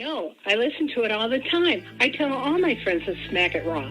No, I listen to it all the time. I tell all my friends to Smack It Raw.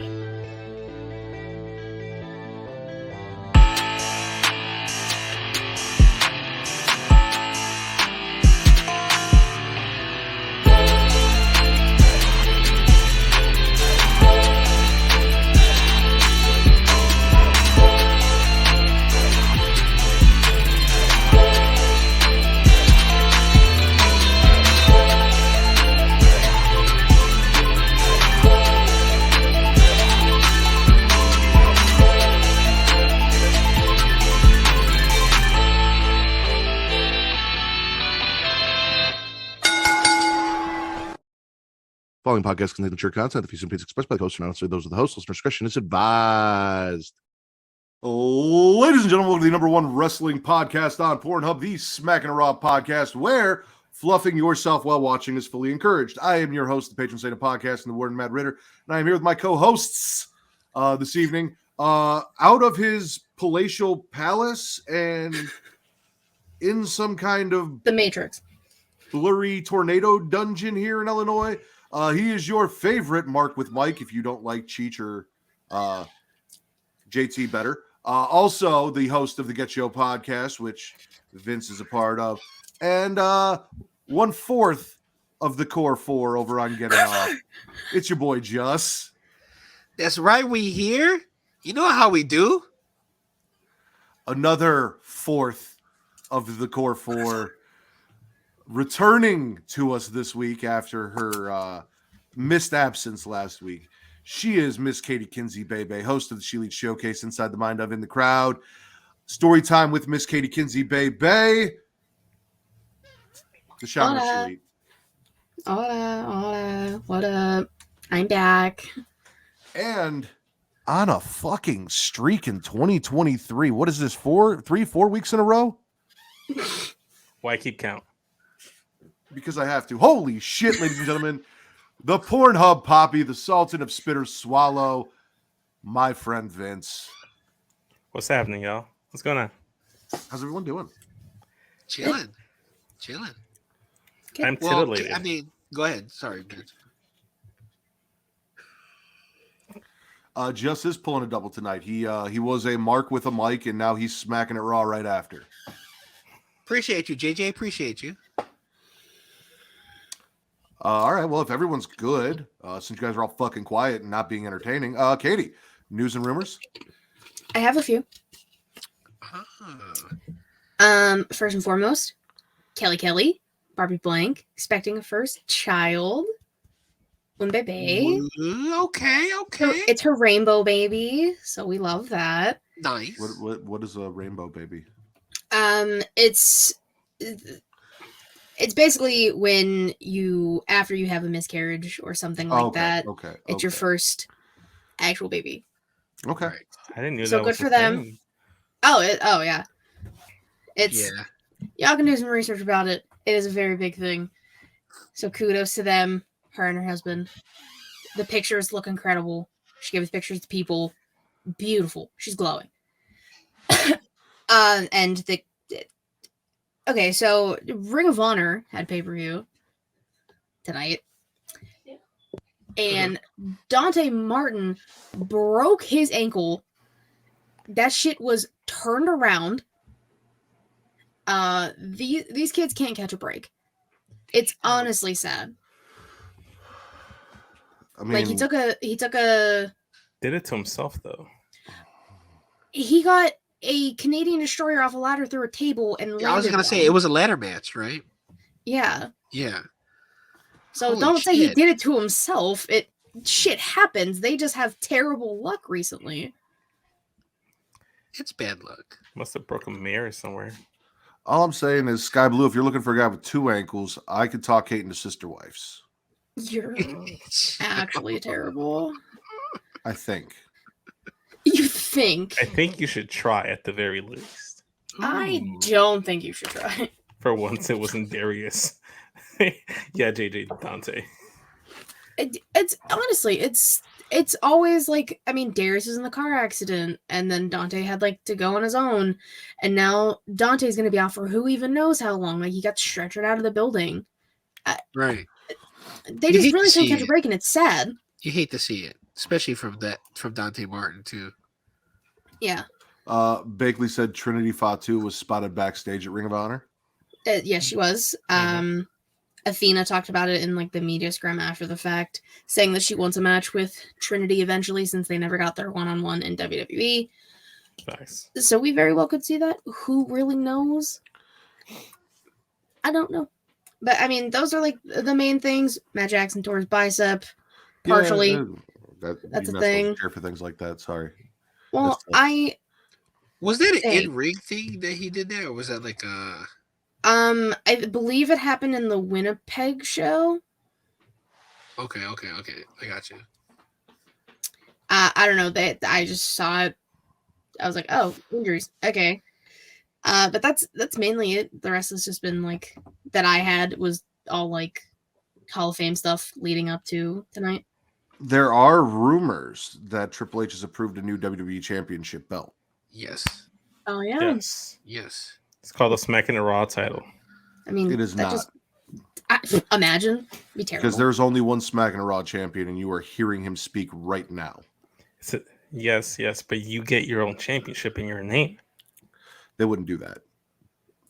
Following podcast contains mature content. The views and opinions expressed by the host are not necessarily those of the host. Listener discretion is advised. Ladies and gentlemen, welcome to the number one wrestling podcast on Pornhub, the Smackin It Raw Podcast, where fluffing yourself while watching is fully encouraged. I am your host, the patron saint of podcast, and the Warden, Matt Ritter, and I am here with my co-hosts this evening. Out of his palatial palace and in some kind of The Matrix blurry tornado dungeon here in Illinois. He is your favorite Mark with Mike, if you don't like Cheech or JT better. Also, the host of the Get Show podcast, which Vince is a part of. And 1/4 of the core four over on Get It Off. It's your boy, Juss. That's right, we here. You know how we do. Another 4th of the core four. Returning to us this week after her missed absence last week. She is Miss Katie Kinzy Bebe, host of the She Leads Showcase Inside the Mind of In the Crowd. Story time with Miss Katie Kinzy Bebe. The shout out She Lead. Hola, what up? I'm back. And on a fucking streak in 2023. What is this, 4 weeks in a row? Why keep count? Because I have to. Holy shit, ladies and gentlemen. The Pornhub Poppy, the Sultan of Spitter Swallow, my friend Vince. What's happening, y'all? What's going on? How's everyone doing? Chilling. I'm titillated. I mean, go ahead. Sorry. Just is pulling a double tonight. He was a Mark with a mic, and now he's smacking it raw right after. Appreciate you, JJ. Appreciate you. All right. Well, if everyone's good, since you guys are all fucking quiet and not being entertaining, Katie, news and rumors. I have a few. First and foremost, Kelly, Barbie Blank, expecting a first child. Un bebé. Okay. So it's her rainbow baby, so we love that. Nice. What is a rainbow baby? It's basically when after you have a miscarriage or something like that. Okay. It's your first actual baby. Okay. Right. I didn't know So that good was for a them. thing. Oh yeah. It's Yeah. y'all can do some research about it. It is a very big thing. So kudos to them, her and her husband. The pictures look incredible. She gave us pictures to people. Beautiful. She's glowing. Okay, so Ring of Honor had pay-per-view tonight. Yeah. And Dante Martin broke his ankle. That shit was turned around. These kids can't catch a break. It's honestly sad. I mean, Like he took a Did it to himself though. he got a Canadian destroyer off a ladder through a table and I was gonna say it was a ladder match, right? Yeah. Yeah. So Holy don't say he shit. did it to himself. Shit happens. They just have terrible luck recently. It's bad luck. Must have broke a mirror somewhere. all I'm saying is, Sky Blue, if you're looking for a guy with 2 ankles, I could talk Kate into sister wives. You're actually terrible. I think. You think? I think you should try at the very least. I don't think you should try. For once, it wasn't Darius. Yeah, JJ Dante. It's honestly, it's always like, I mean, Darius was in the car accident, and then Dante had like to go on his own, and now Dante's gonna be out for who even knows how long. Like he got stretchered out of the building. Right. They You just hate really to couldn't see catch a it. break, and it's sad. You hate to see it, especially from Dante Martin too. Yeah. Bakley said Trinity Fatu was spotted backstage at Ring of Honor. Yeah, she was. Athena talked about it in like the media scrum after the fact, saying that she wants a match with Trinity eventually since they never got their one-on-one in WWE. Nice. So we very well could see that. Who really knows? I don't know. But I mean, those are like the main things. Matt Jackson tore his bicep. Partially. Yeah, That's you a mess thing. with chair for things like that. Sorry. Well, Was that an Hey. in-ring thing that he did there, or was that like a? I believe it happened in the Winnipeg show. Okay, I got you. I don't know. I just saw it. I was like, oh, injuries. Okay. But that's mainly it. The rest has just been like that I had was all like Hall of Fame stuff leading up to tonight. There are rumors that Triple H has approved a new WWE Championship belt. Yes. Oh yeah. Yes. It's called the Smackin It Raw title. I mean, It is not. Imagine. Be terrible. Because there's only one Smackin' It Raw champion, and you are hearing him speak right now. Yes, but you get your own championship in your name. They wouldn't do that.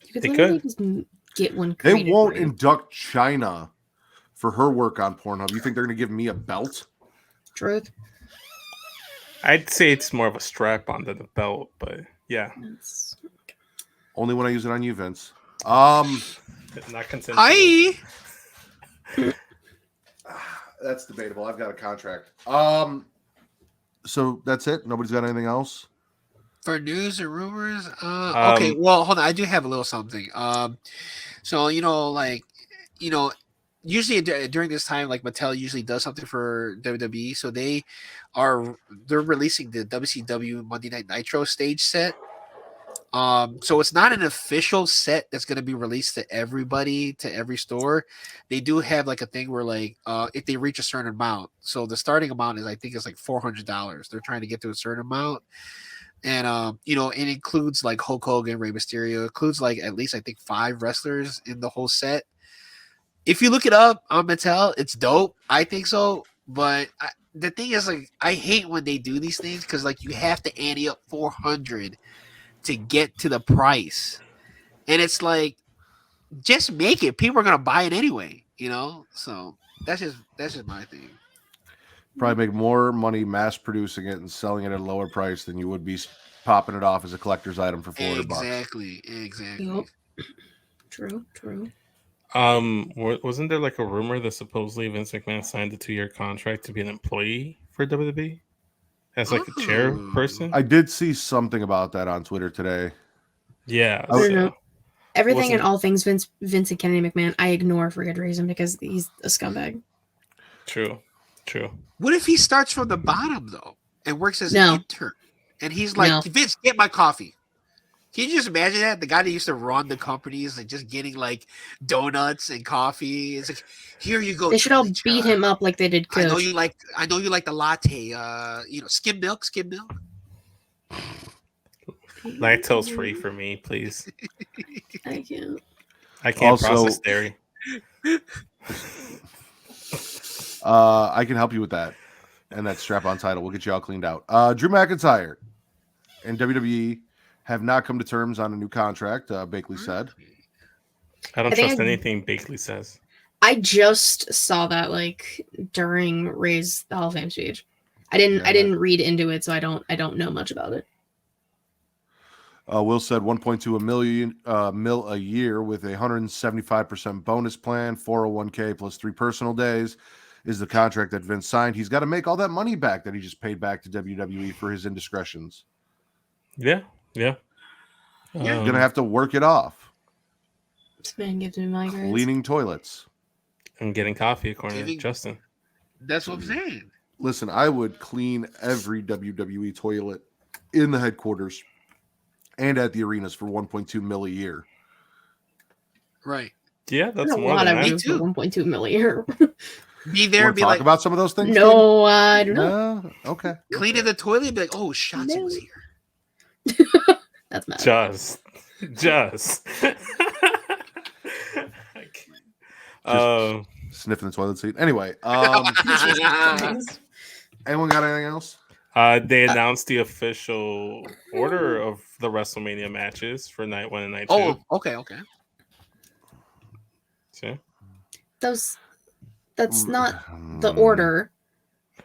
You could They literally could. just get one. They created won't for you. induct China for her work on Pornhub. You think they're going to give me a belt? Truth. I'd say it's more of a strap on than a belt, but yeah. Only when I use it on you, Vince. Not consensual. Hi. That's debatable. I've got a contract. So that's it. Nobody's got anything else. For news or rumors, okay. Well, hold on. I do have a little something. So usually during this time, like Mattel usually does something for WWE. So they're releasing the WCW Monday Night Nitro stage set. So it's not an official set that's going to be released to everybody, to every store. They do have like a thing where like if they reach a certain amount, so the starting amount is, I think it's like $400. They're trying to get to a certain amount. And it includes like Hulk Hogan, Rey Mysterio. It includes like at least I think 5 wrestlers in the whole set. If you look it up on Mattel, it's dope. I think so. But the thing is, like, I hate when they do these things because like you have to ante up $400 to get to the price, and it's like, just make it. People are gonna buy it anyway, So that's just my thing. Probably make more money mass producing it and selling it at a lower price than you would be popping it off as a collector's item for $400. Exactly. Yep. True. Wasn't there like a rumor that supposedly Vince McMahon signed a 2-year contract to be an employee for WWE as like a chairperson? I did see something about that on Twitter today. Yeah. I don't know. Everything and Wasn't- all things Vince and Kennedy McMahon, I ignore for good reason because he's a scumbag. True. What if he starts from the bottom though and works as an intern, and he's like, No. Vince, get my coffee? Can you just imagine that? The guy that used to run the companies and just getting like donuts and coffee. It's like, here you go. They should all Charlie beat John. him up like they did Coach. I know you like the latte. Skim milk. Lactose free for me, please. I can't. I can't Also- process dairy. I can help you with that. And that strap-on title. We'll get you all cleaned out. Drew McIntyre and WWE have not come to terms on a new contract, Bakley said. I don't I think trust anything Bakley says. I just saw that like during Ray's Hall of Fame speech. I didn't read into it, so I don't know much about it. Will said 1.2 million a year with a 175% bonus plan, 401k plus 3 personal days is the contract that Vince signed. He's got to make all that money back that he just paid back to WWE for his indiscretions. Yeah. You're gonna have to work it off. This man gives me migraines. Cleaning toilets. And getting coffee, according to Justin. That's what I'm saying. Listen, I would clean every WWE toilet in the headquarters and at the arenas for 1.2 mil a year. Right. Yeah, that's a more lot than I that. would do for 1.2 million a year. Be there, Want be to talk like, about some of those things? No, I do not. No? Okay. cleaning the toilet, and be like, oh, Shotzi No. was here. That's mad. Just. sniffing the toilet seat. Anyway, anyone got anything else? They announced the official order of the WrestleMania matches for night 1 and night 2. Oh, okay. See? That's not the order.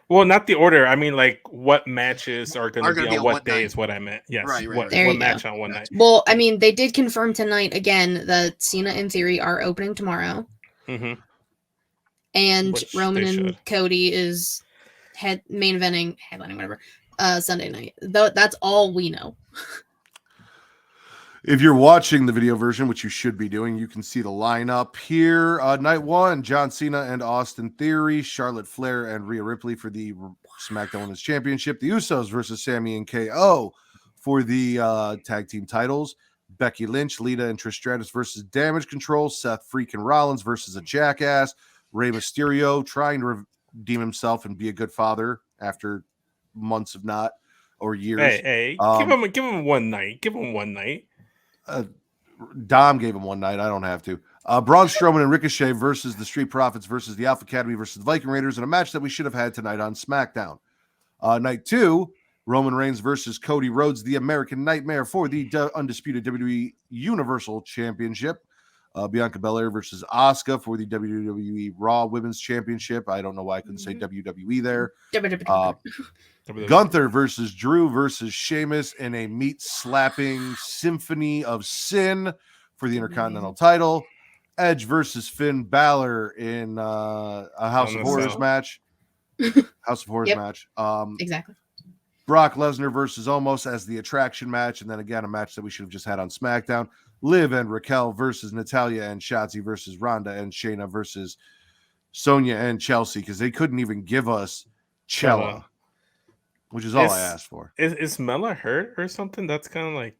Well, not the order. I mean, like, what matches are going to be on what day night. Is what I meant. Yes. Right. What There you match go. on one night? Well, I mean, they did confirm tonight again that Cena and Theory are opening tomorrow. Mm-hmm. And Which Roman they and should. Cody is headlining, whatever, Sunday night. That's all we know. If you're watching the video version, which you should be doing, you can see the lineup here. Night 1, John Cena and Austin Theory, Charlotte Flair and Rhea Ripley for the SmackDown Women's Championship, the Usos versus Sammy and KO for the tag team titles, Becky Lynch, Lita, and Trish Stratus versus Damage Control, Seth freaking Rollins versus a jackass, Rey Mysterio trying to redeem himself and be a good father after months of not, or years. Hey, give him one night. Give him one night. Dom gave him one night. I don't have to. Braun Strowman and Ricochet versus the Street Profits versus the Alpha Academy versus the Viking Raiders in a match that we should have had tonight on SmackDown. Night 2, Roman Reigns versus Cody Rhodes, the American Nightmare for the undisputed WWE Universal Championship. Bianca Belair versus Asuka for the WWE Raw Women's Championship. I don't know why I couldn't say WWE there. Gunther versus Drew versus Sheamus in a meat-slapping symphony of sin for the Intercontinental title. Edge versus Finn Balor in a House of Horrors match. House of Horrors match. Exactly. Brock Lesnar versus Omos as the attraction match, and then again a match that we should have just had on SmackDown. Liv and Raquel versus Natalya and Shotzi versus Ronda and Shayna versus Sonya and Chelsea, because they couldn't even give us Chella. Which is all I asked for. Is Mella hurt or something? That's kind of like...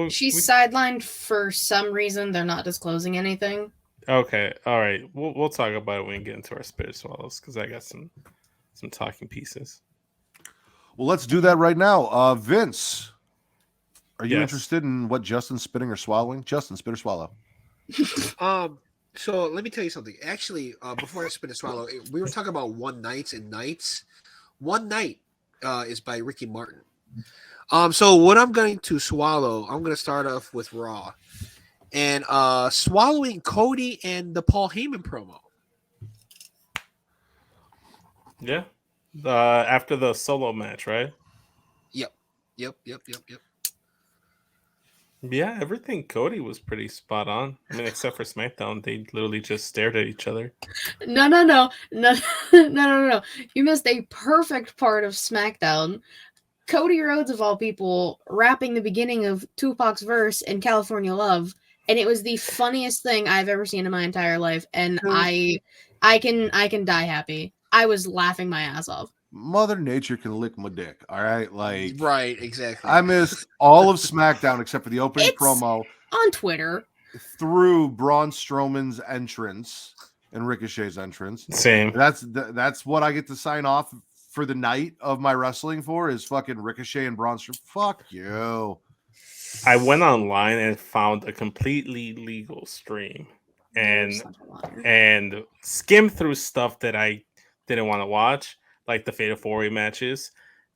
She's sidelined for some reason. They're not disclosing anything. Okay, all right. We'll talk about it when we get into our Spirit Swallows, because I got some talking pieces. Well, let's do that right now. Vince, are you interested in what Justin's spitting or swallowing? Justin, spit or swallow? So let me tell you something. Actually, before I spit and swallow, we were talking about one nights and nights. One Night is by Ricky Martin. So what I'm going to swallow, I'm going to start off with Raw. And swallowing Cody and the Paul Heyman promo. Yeah. After the solo match, right? Yep. Yeah, everything Cody was pretty spot on. I mean, except for SmackDown, they literally just stared at each other. No. You missed a perfect part of SmackDown. Cody Rhodes, of all people, rapping the beginning of Tupac's verse in California Love, and it was the funniest thing I've ever seen in my entire life. And I can die happy. I was laughing my ass off. Mother Nature can lick my dick. All right, right, exactly. I missed all of SmackDown except for the opening promo on Twitter through Braun Strowman's entrance and Ricochet's entrance. Same. That's what I get to sign off for the night of my wrestling for is fucking Ricochet and Braun Strowman. Fuck you. I went online and found a completely legal stream and skimmed through stuff that I didn't want to watch, like the Fatal 4-Way matches,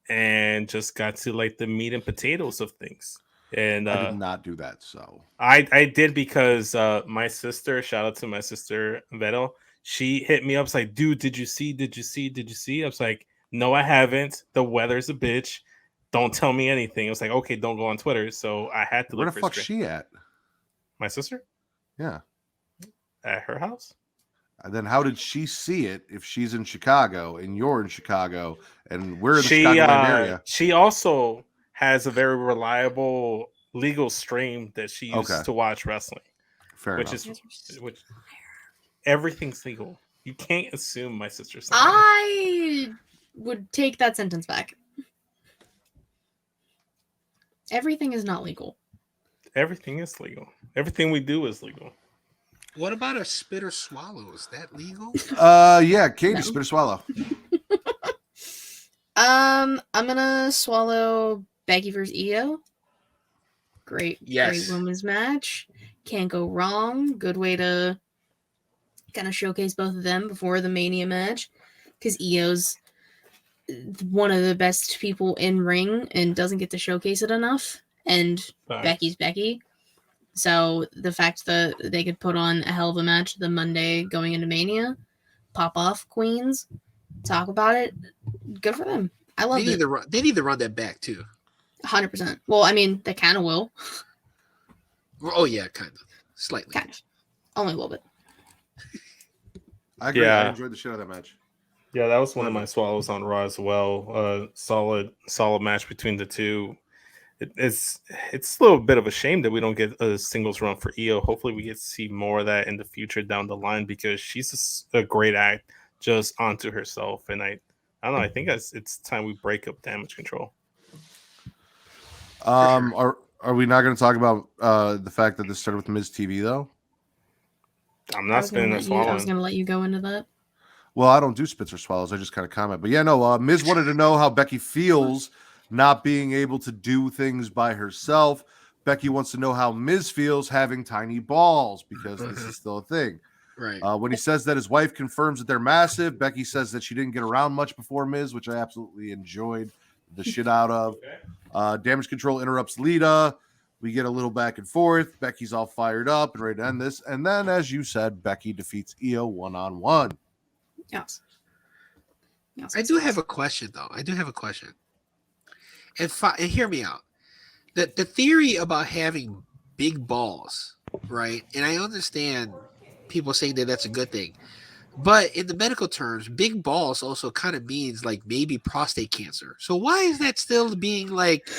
and just got to like the meat and potatoes of things. And I did not do that. So I did because my sister, shout out to my sister Vettel, she hit me up. It's like, dude, did you see? I was like, no, I haven't. The weather's a bitch. Don't tell me anything. It was like, okay, don't go on Twitter. So I had to. Where the fuck's she at? My sister? Yeah. At her house. And then how did she see it if she's in Chicago and you're in Chicago and we're in the Chicagoland area? She also has a very reliable legal stream that she uses to watch wrestling. Fair enough. Which everything's legal. You can't assume my sister's. I would take that sentence back. Everything is not legal. Everything is legal. Everything we do is legal. What about a spit or swallow? Is that legal? Yeah, Katie, spit or swallow. I'm gonna swallow Becky versus Io. Great women's match. Can't go wrong. Good way to kind of showcase both of them before the Mania match, because Io's one of the best people in ring and doesn't get to showcase it enough, and Becky's Becky. So the fact that they could put on a hell of a match the Monday going into Mania, pop off Queens, talk about it, good for them. I love it. They need to run that back too. 100%. Well, I mean, they kind of will. Oh yeah, kind of, slightly, kind of, only a little bit. I agree. I enjoyed the shit out of that match. Yeah, that was one of my swallows on Raw as well. Solid match between the two. It's a little bit of a shame that we don't get a singles run for Io. Hopefully, we get to see more of that in the future down the line, because she's a great act just onto herself. And I don't know. I think it's time we break up Damage Control. Are we not going to talk about the fact that this started with Miz TV though? I'm not spinning or swallowing. I was going to let you go into that. Well, I don't do spits or swallows. I just kind of comment. But yeah, no. Miz wanted to know how Becky feels not being able to do things by herself. Becky wants to know how Miz feels having tiny balls, because this is still a thing. Right. When he says that his wife confirms that they're massive, Becky says that she didn't get around much before Miz, which I absolutely enjoyed the shit out of. Damage Control interrupts Lita. We get a little back and forth. Becky's all fired up and ready to end this. And then, as you said, Becky defeats Io one-on-one. Yes. I do have a question, though. And hear me out. The theory about having big balls, right? And I understand people saying that that's a good thing. But in the medical terms, big balls also kind of means like maybe prostate cancer. So why is that still being like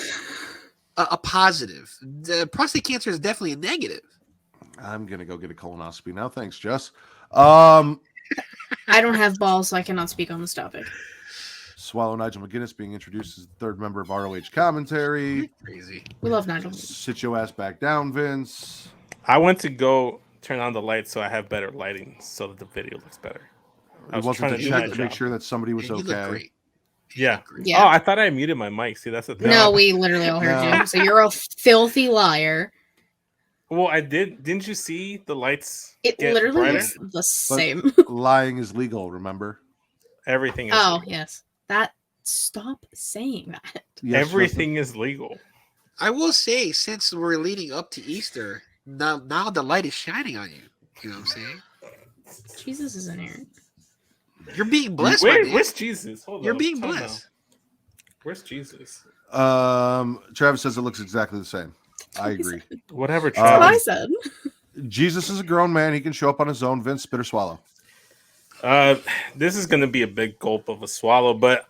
a positive? The prostate cancer is definitely a negative. I'm going to go get a colonoscopy now. Thanks, Jess. I don't have balls, so I cannot speak on this topic. Swallow Nigel McGuinness being introduced as the third member of ROH commentary. Crazy. We love Nigel. Sit your ass back down, Vince. I went to go turn on the lights so I have better lighting so that the video looks better. I was trying to check to make sure that somebody was okay. Look great. Yeah. Oh, I thought I muted my mic. See, that's the thing. No, we literally all heard you. So you're a filthy liar. Well, I did. Didn't you see the lights? It literally looks the same. Lying is legal, remember? Everything is legal. Yes. Stop saying that. Yes, everything is legal. I will say, since we're leading up to Easter, now the light is shining on you. You know what I'm saying? Jesus is in here. You're being blessed. Where's Jesus? Hold You're on. being blessed. Where's Jesus? Travis says it looks exactly the same. I agree. Whatever. That's what I said. Jesus is a grown man. He can show up on his own. Vince, spit or swallow. This is going to be a big gulp of a swallow, but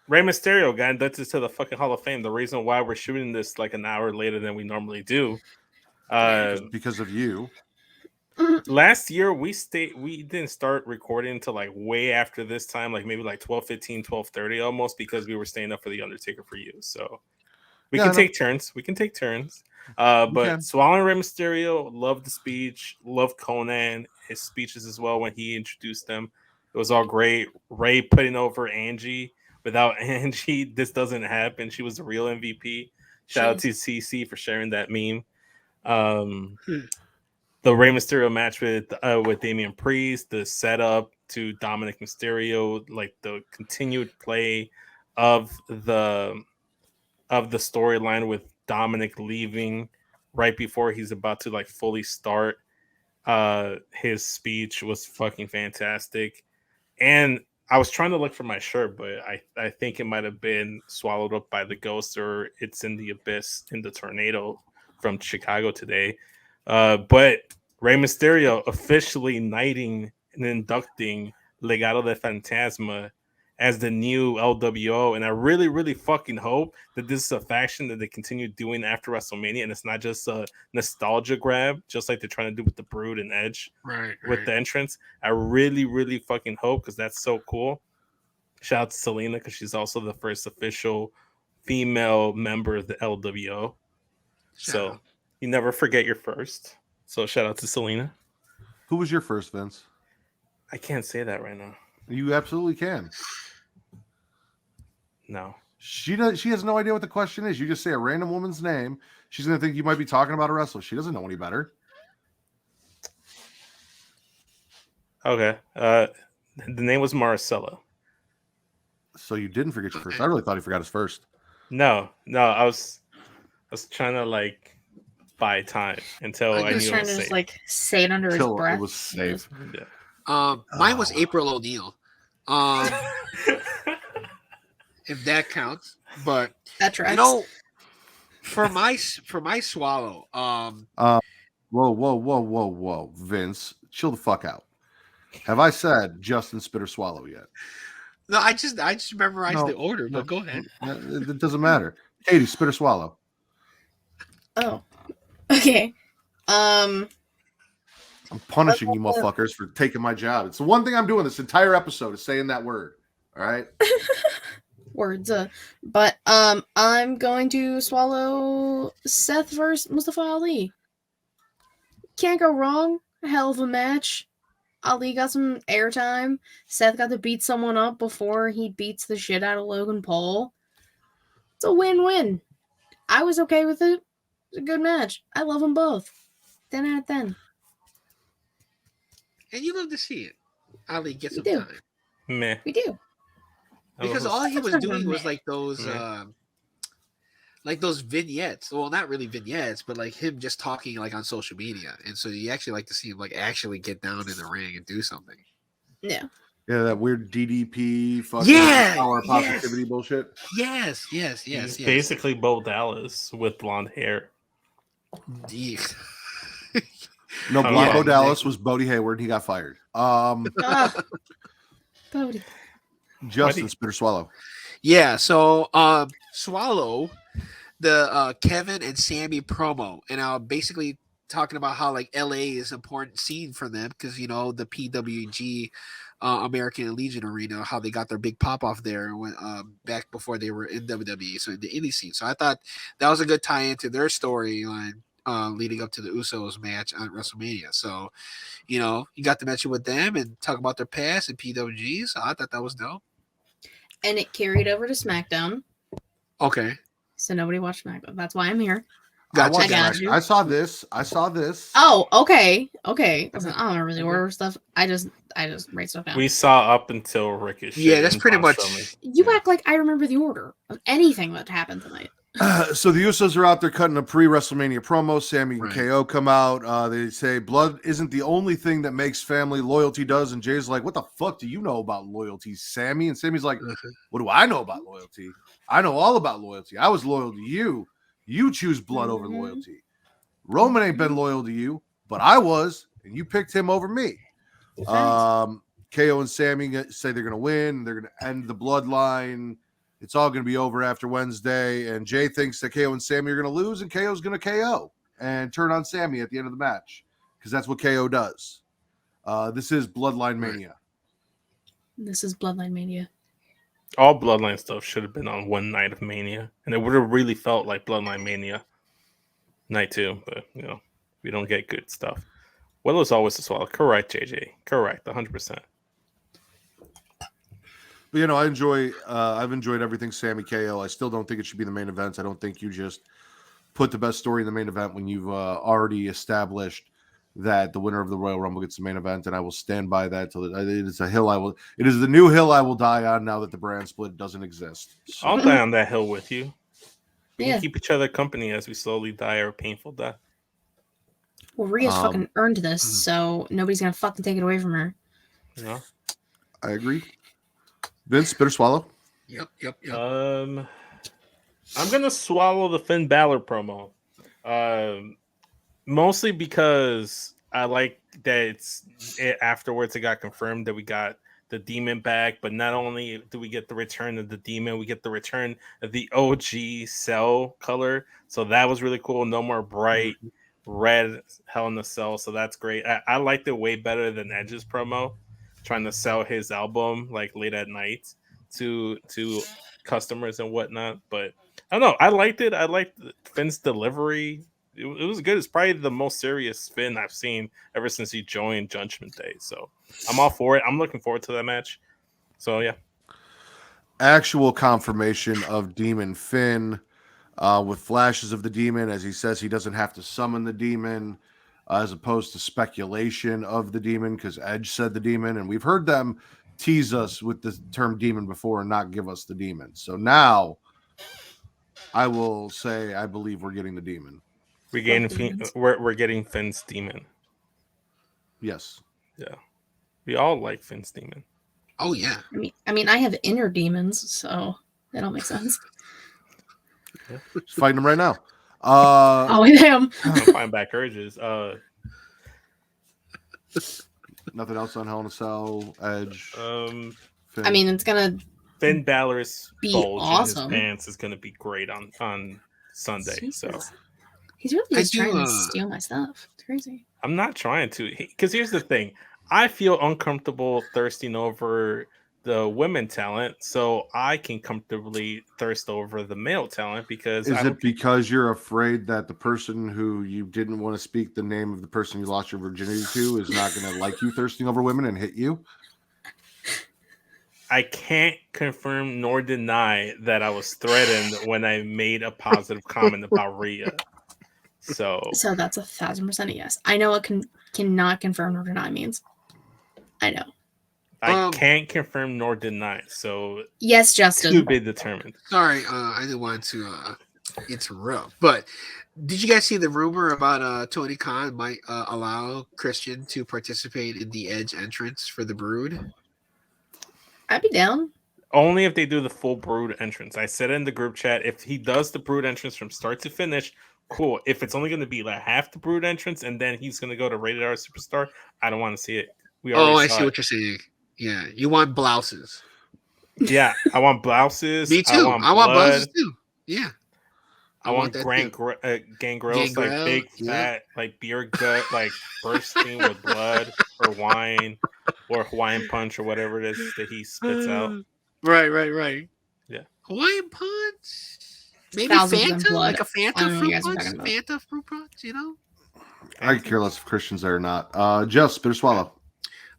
Rey Mysterio got inducted to the fucking Hall of Fame. The reason why we're shooting this like an hour later than we normally do, because of you. Last year we didn't start recording until like way after this time, like maybe like 12:15, 12:30 almost, because we were staying up for the Undertaker for you. So we can take turns. We can take turns. But swallowing Rey Mysterio, love the speech, love Conan, his speeches as well when he introduced them. It was all great. Ray putting over Angie. Without Angie, this doesn't happen. She was the real MVP. Shout out to CC for sharing that meme. The Rey Mysterio match with Damian Priest, the setup to Dominic Mysterio, like the continued play of the storyline with Dominic leaving right before he's about to like fully start. His speech was fucking fantastic. And I was trying to look for my shirt, but I think it might have been swallowed up by the ghost, or it's in the abyss in the tornado from Chicago today. But Rey Mysterio officially knighting and inducting Legado del Fantasma as the new LWO. And I really, really fucking hope that this is a faction that they continue doing after WrestleMania, and it's not just a nostalgia grab, just like they're trying to do with the Brood and Edge with the entrance. I really, really fucking hope, because that's so cool. Shout out to Selena, because she's also the first official female member of the LWO. So you never forget your first. So shout out to Selena. Who was your first, Vince? I can't say that right now. You absolutely can. No. She has no idea what the question is. You just say a random woman's name. She's going to think you might be talking about a wrestler. She doesn't know any better. Okay. The name was Marcella. So you didn't forget your first. I really thought he forgot his first. No. I was trying to like buy time until I He was knew it trying was to safe. just like say it under his Till breath. it was safe. Yeah. Mine was April O'Neil. If that counts, but That tracks. you know, for my swallow, Whoa, Vince, chill the fuck out. Have I said Justin Spit or Swallow yet? no, I just memorized the order. No, But go ahead. It doesn't matter. Katie, Spit or Swallow. Oh, okay. I'm punishing you motherfuckers for taking my job. It's the one thing I'm doing this entire episode is saying that word. All right. Words. But I'm going to swallow Seth versus Mustafa Ali. Can't go wrong. A hell of a match. Ali got some airtime. Seth got to beat someone up before he beats the shit out of Logan Paul. It's a win-win. I was okay with it. It's a good match. I love them both. 10 out of 10. And you love to see it. Ali get some do. time. Meh. We do. Because all he was doing was like those vignettes. Well, not really vignettes, but like him just talking like on social media. And so you actually like to see him like actually get down in the ring and do something. Yeah. Yeah, that weird DDP fucking power positivity bullshit. Yes. Basically Bo Dallas with blonde hair. Yeah. No, Oh, Blanco yeah. Dallas was Bodie Hayward. He got fired. Bodie. Justin Spit or Swallow. Yeah, so Swallow, the Kevin and Sammy promo, and basically talking about how like LA is an important scene for them because you know the PWG American Legion Arena, how they got their big pop off there when back before they were in WWE, so in the indie scene. So I thought that was a good tie into their storyline leading up to the Usos match on WrestleMania. So you know you got to mention with them and talk about their past and PWG. So I thought that was dope. And it carried over to SmackDown. Okay. So nobody watched SmackDown. That's why I'm here. Gotcha. I got you. I saw this. Oh, okay. Listen, I don't really order stuff. I just write stuff down. We saw up until Ricochet. Yeah, that's and pretty Braun much. Strowman. You act like I remember the order of anything that happened tonight. So the Usos are out there cutting a pre-WrestleMania promo. Sammy and Right. KO come out. They say blood isn't the only thing that makes family. Loyalty does. And Jay's like, what the fuck do you know about loyalty, Sammy? And Sammy's like, what do I know about loyalty? I know all about loyalty. I was loyal to you. You choose blood over loyalty. Roman ain't been loyal to you, but I was, and you picked him over me. KO and Sammy say they're going to win. They're going to end the bloodline. It's all going to be over after Wednesday. And Jay thinks that KO and Sammy are going to lose, and KO's going to KO and turn on Sammy at the end of the match because that's what KO does. This is Bloodline Mania. This is Bloodline Mania. All Bloodline stuff should have been on one night of Mania, and it would have really felt like Bloodline Mania night 2. But you know, we don't get good stuff. Well, it's always the swallow. Correct, JJ. Correct, 100%. But you know, I've enjoyed everything Sammy KO. I still don't think it should be the main event. I don't think you just put the best story in the main event when you've already established that the winner of the Royal Rumble gets the main event, and I will stand by that till it is a hill it is the new hill I will die on now that the brand split doesn't exist. So, I'll die on that hill with you. We Yeah. can keep each other company as we slowly die our painful death. Well, Rhea's fucking earned this, so nobody's gonna fucking take it away from her. You know? I agree. Vince, Spit or Swallow? Yep. I'm gonna swallow the Finn Balor promo. Mostly because I like that afterwards it got confirmed that we got the demon back, but not only do we get the return of the demon, we get the return of the OG cell color. So that was really cool. No more bright red Hell in the Cell. So that's great. I liked it way better than Edge's promo, trying to sell his album like late at night to customers and whatnot. But I don't know. I liked it. I liked Finn's delivery. It was good. It's probably the most serious Finn I've seen ever since he joined Judgment Day. So I'm all for it. I'm looking forward to that match. So yeah. Actual confirmation of Demon Finn with flashes of the demon. As he says, he doesn't have to summon the demon. as opposed to speculation of the demon, because Edge said the demon, and we've heard them tease us with the term demon before and not give us the demon. So now I will say I believe we're getting the demon. We're getting Finn's demon. Yes. Yeah. We all like Finn's demon. Oh yeah. I mean, I have inner demons, so that all makes sense. Just fighting them right now. Oh, I am. Fighting back urges. Nothing else on Hell in a Cell, Edge. Finn. I mean, it's gonna Finn Balor's be bulge awesome. in his pants is gonna be great on Sunday. Jesus. So he's really just trying to steal my stuff. It's crazy. I'm not trying to, because here's the thing. I feel uncomfortable thirsting over the women talent, so I can comfortably thirst over the male talent because Is it because you're afraid that the person who you didn't want to speak the name of the person you lost your virginity to is not going to like you thirsting over women and hit you? I can't confirm nor deny that I was threatened when I made a positive comment about Rhea. So that's 1,000% a yes. I know it cannot confirm nor deny means. I know. I can't confirm nor deny. So yes, Justin. To be determined. Sorry, I didn't want to interrupt, but did you guys see the rumor about Tony Khan might allow Christian to participate in the Edge entrance for the Brood? I'd be down. Only if they do the full Brood entrance. I said in the group chat, if he does the Brood entrance from start to finish, cool. If it's only going to be like half the Brood entrance and then he's going to go to Rated R Superstar, I don't want to see it. I see what you're saying. Yeah, you want blouses. Yeah, I want blouses. Me too. I want blouses too. Yeah. I want gangrels, like big fat, like beer gut, like bursting with blood or wine or Hawaiian punch or whatever it is that he spits out. Right. Yeah. Hawaiian punch. Maybe Fanta, like a Fanta fruit punch. Fanta fruit punch, you know? I could care less if Christian's there or not. Jeff, spit or swallow.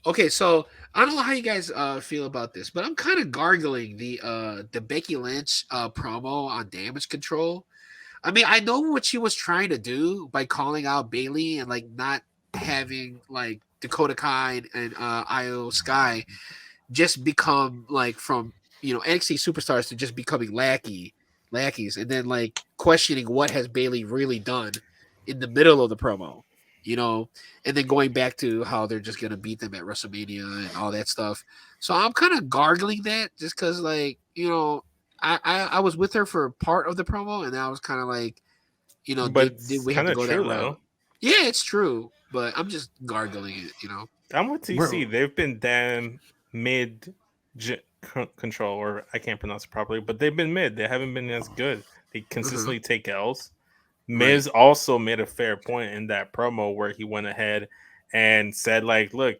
Okay, so I don't know how you guys feel about this, but I'm kind of gargling the Becky Lynch promo on Damage Control. I mean, I know what she was trying to do by calling out Bayley and like not having like Dakota Kai and Io Sky just become like from NXT superstars to just becoming lackeys, and then like questioning what has Bayley really done in the middle of the promo. And then going back to how they're just going to beat them at WrestleMania and all that stuff. So I'm kind of gargling that just because, like, I was with her for part of the promo, and I was kind of like, but did we have to go that route? Yeah, it's true, but I'm just gargling it, I'm with TC. They've been damn mid control, or I can't pronounce it properly, but they've been mid. They haven't been as good. They consistently take L's. Miz also made a fair point in that promo where he went ahead and said, like, look,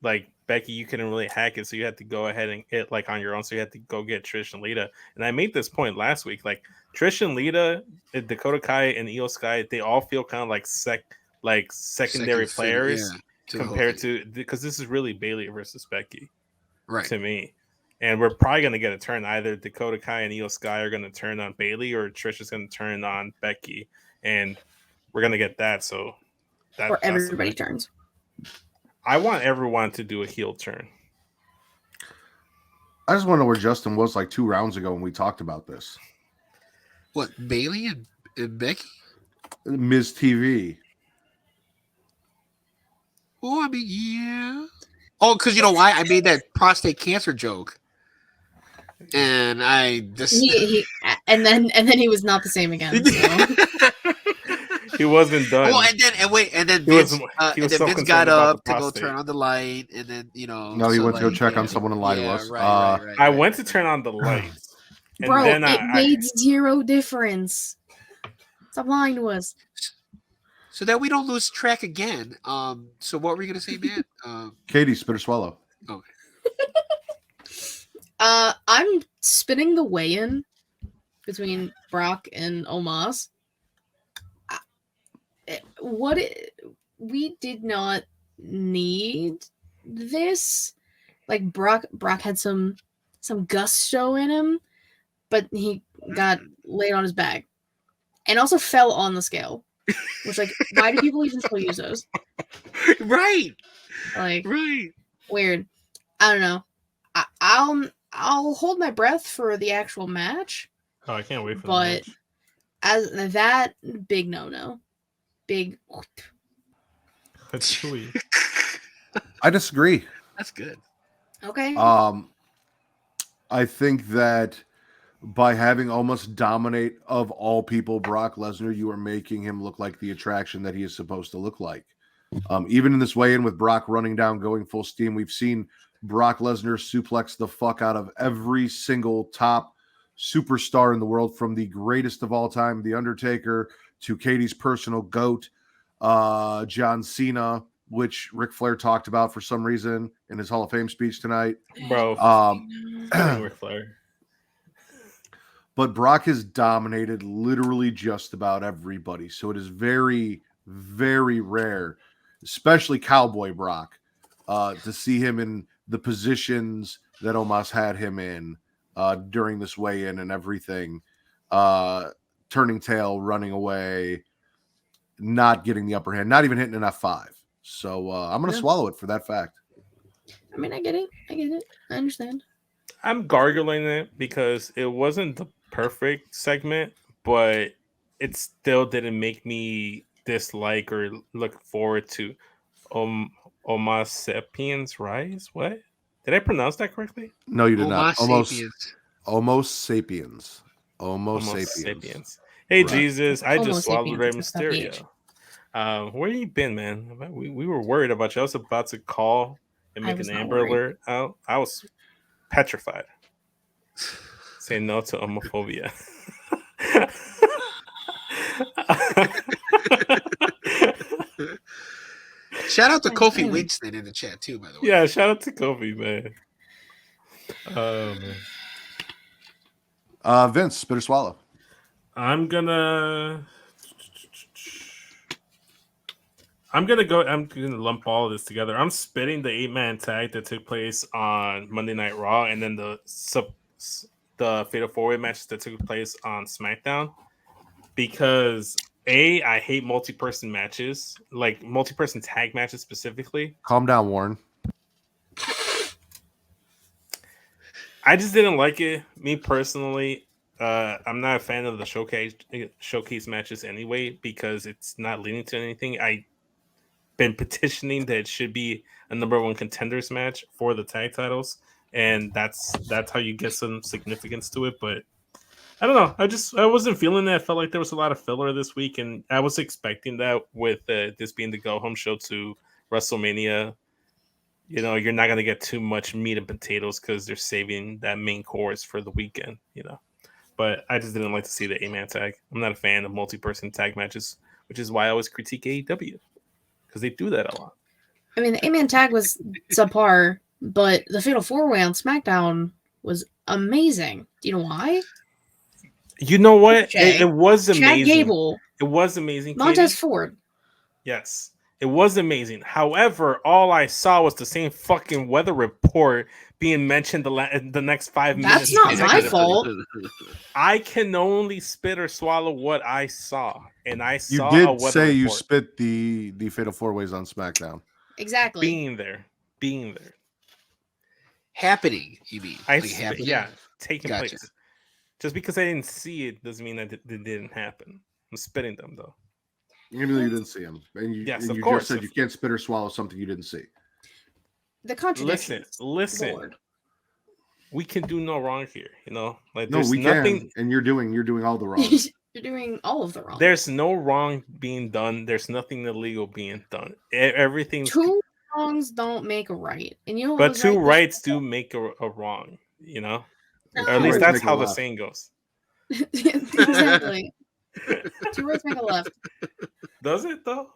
like, Becky, you couldn't really hack it, so you had to go ahead and get like on your own. So you had to go get Trish and Lita. And I made this point last week. Like, Trish and Lita, Dakota Kai, and Io Sky, they all feel kind of like secondary players compared to, because this is really Bayley versus Becky, to me. And we're probably going to get a turn. Either Dakota Kai and Io Sky are going to turn on Bayley, or Trish is going to turn on Becky. And we're going to get that. So or everybody turns. I want everyone to do a heel turn. I just want to know where Justin was like 2 rounds ago when we talked about this. What, Bayley and Becky? Ms. TV. Oh, I mean, yeah. Oh, because you know why? I made that prostate cancer joke. And I just and then he was not the same again. So. He wasn't done. Oh, and then Vince got up to go turn on the light, and then No, he went to go check on someone and lie to us. Right. I went to turn on the lights, and bro, then it made zero difference. Stop lying to us. So that we don't lose track again. So what were you gonna say, man? Katie, spit or swallow. Okay. I'm spinning the weigh-in between Brock and Omos. We did not need this. Like Brock had some gusto in him, but he got laid on his back and also fell on the scale. Which, like, why do people even still use those? Right. Like, Right. weird. I don't know. I'll hold my breath for the actual match. Oh, I can't wait for the But match. as that, big no. Big. It's chewy. I disagree. That's good. Okay. I think that by having almost dominate of all people Brock Lesnar, you are making him look like the attraction that he is supposed to look like. Even in this weigh-in with Brock running down, going full steam, we've seen Brock Lesnar suplex the fuck out of every single top superstar in the world, from the greatest of all time, The Undertaker, to Katie's personal GOAT, John Cena, which Ric Flair talked about for some reason in his Hall of Fame speech tonight. Bro, Ric Flair. But Brock has dominated literally just about everybody. So it is very, very rare, especially Cowboy Brock, to see him in the positions that Omos had him in during this weigh-in and everything. Turning tail, running away, not getting the upper hand, not even hitting an F5. So I'm going to swallow it for that fact. I mean, I get it. I understand. I'm gargling it because it wasn't the perfect segment, but it still didn't make me dislike or look forward to Homo sapiens rise. What? Did I pronounce that correctly? No, you did not. Homo sapiens. Homo sapiens. Homo sapiens. Hey, Right. Jesus, I Homo just swallowed Rey sapiens, it's Mysterio. Where you been, man? We were worried about you. I was about to call and I make was an not Amber worried. Alert out. I was petrified. Say no to homophobia. Shout out to Kofi Winston in the chat too, by the way. Yeah, shout out to Kofi, man. Oh man. Vince, spit or swallow. I'm gonna lump all of this together. I'm spitting the 8-man tag that took place on Monday Night Raw, and then the Fatal 4-Way matches that took place on SmackDown, because I hate multi-person matches, like multi-person tag matches specifically. Calm down, Warren. I just didn't like it. Me personally, I'm not a fan of the showcase matches anyway, because it's not leading to anything. I've been petitioning that it should be a number one contenders match for the tag titles, and that's how you get some significance to it. But I don't know. I wasn't feeling that. I felt like there was a lot of filler this week, and I was expecting that with this being the go home show to WrestleMania. You know, you're not going to get too much meat and potatoes because they're saving that main course for the weekend, you know. But I just didn't like to see the 8-man tag. I'm not a fan of multi-person tag matches, which is why I always critique AEW, because they do that a lot. I mean, the 8-man tag was subpar, but the Fatal 4-Way on SmackDown was amazing. Do you know why? You know what? Jay. It was amazing. Chad Gable. It was amazing. Montez Katie. Ford. Yes. It was amazing. However, all I saw was the same fucking weather report being mentioned the next 5 minutes. That's not my fault. I can only spit or swallow what I saw, and I saw You a did weather say you report. spit the Fatal 4-Ways on SmackDown. Exactly. Being there. Happening, you mean? Happening? Yeah, taking Gotcha. place. Just because I didn't see it doesn't mean that it didn't happen. I'm spitting them though. Even though you didn't see him, and you, Yes, and of you course. just said you can't spit or swallow something you didn't see. The contradiction. Listen. Lord. We can do no wrong here, you know. Like No, there's we nothing. can, and you're doing all the wrong. You're doing all of the wrong. There's no wrong being done. There's nothing illegal being done. Everything's Two wrongs don't make a right, and you know. But two rights do make a wrong, you know. No. Or at least Right, that's make a how the left. saying goes. Exactly. Two rights make a left. Does it though?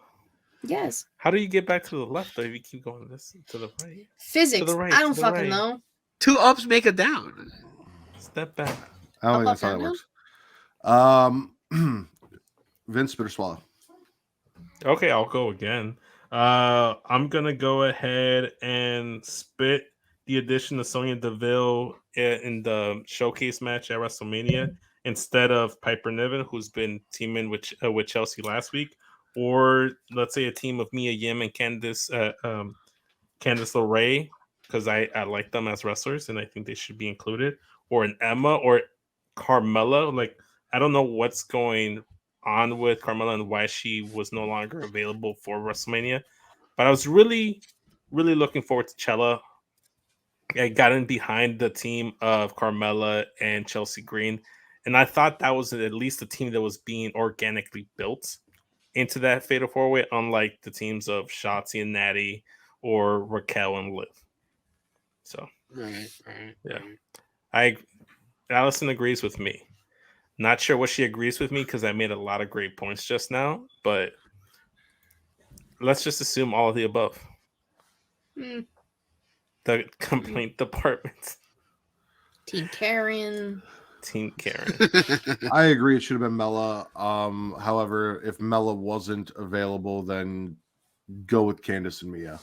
Yes. How do you get back to the left though if you keep going this to the right? Physics. To the right, I don't to the fucking right. know. 2 ups make a down. Step back. I don't think Up, that's how down, that works. Vince, spit or swallow. Okay, I'll go again. I'm gonna go ahead and spit the addition of Sonya Deville in the showcase match at WrestleMania instead of Piper Niven, who's been teaming with Chelsea last week. or let's say a team of Mia Yim and Candice LeRae, because I like them as wrestlers and I think they should be included, or an Emma or Carmella. Like, I don't know what's going on with Carmella and why she was no longer available for WrestleMania, but I was really, really looking forward to Chella. I got in behind the team of Carmella and Chelsea Green, and I thought that was at least a team that was being organically built into that Fatal 4-Way, unlike the teams of Shotzi and Natty or Raquel and Liv. So, Right. yeah. Allison agrees with me. Not sure what she agrees with me because I made a lot of great points just now, but let's just assume all of the above. The complaint department. Team Karen. I agree. It should have been Mella. However, if Mella wasn't available, then go with Candice and Mia.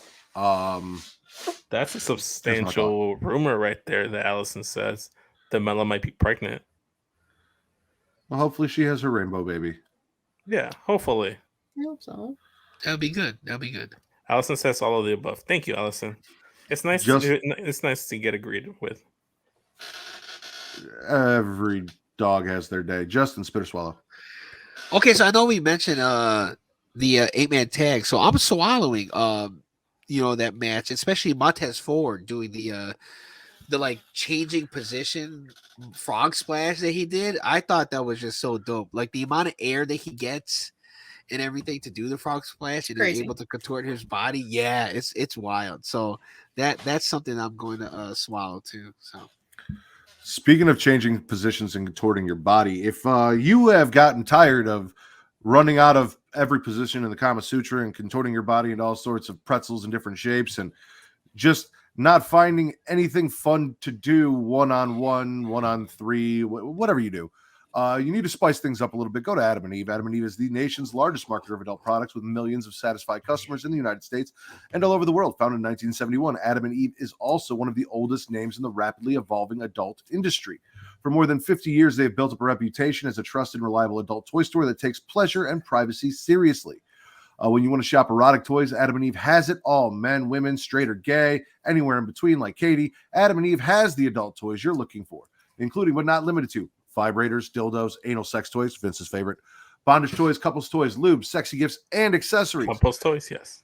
That's a substantial rumor right there that Allison says that Mella might be pregnant. Well, hopefully she has her rainbow baby. Yeah, hopefully. I hope so. That'll be good. Allison says all of the above. Thank you, Allison. It's nice. It's nice to get agreed with. Every dog has their day. Justin, spit or swallow. Okay, so I know we mentioned the 8-man tag, so I'm swallowing that match, especially Montez Ford doing the like changing position frog splash that he did. I thought that was just so dope. Like the amount of air that he gets and everything to do the frog splash and is able to contort his body. Yeah, it's wild. So that's something I'm going to swallow too. So speaking of changing positions and contorting your body, if you have gotten tired of running out of every position in the Kama Sutra and contorting your body into all sorts of pretzels in different shapes and just not finding anything fun to do 1-on-1, 1-on-3, whatever you do, you need to spice things up a little bit. Go to Adam and Eve. Adam and Eve is the nation's largest marketer of adult products with millions of satisfied customers in the United States and all over the world. Founded in 1971, Adam and Eve is also one of the oldest names in the rapidly evolving adult industry. For more than 50 years, they have built up a reputation as a trusted and reliable adult toy store that takes pleasure and privacy seriously. When you want to shop erotic toys, Adam and Eve has it all. Men, women, straight or gay, anywhere in between like Katie, Adam and Eve has the adult toys you're looking for, including but not limited to vibrators, dildos, anal sex toys, Vince's favorite, bondage toys, couples toys, lubes, sexy gifts, and accessories. Couples toys, yes.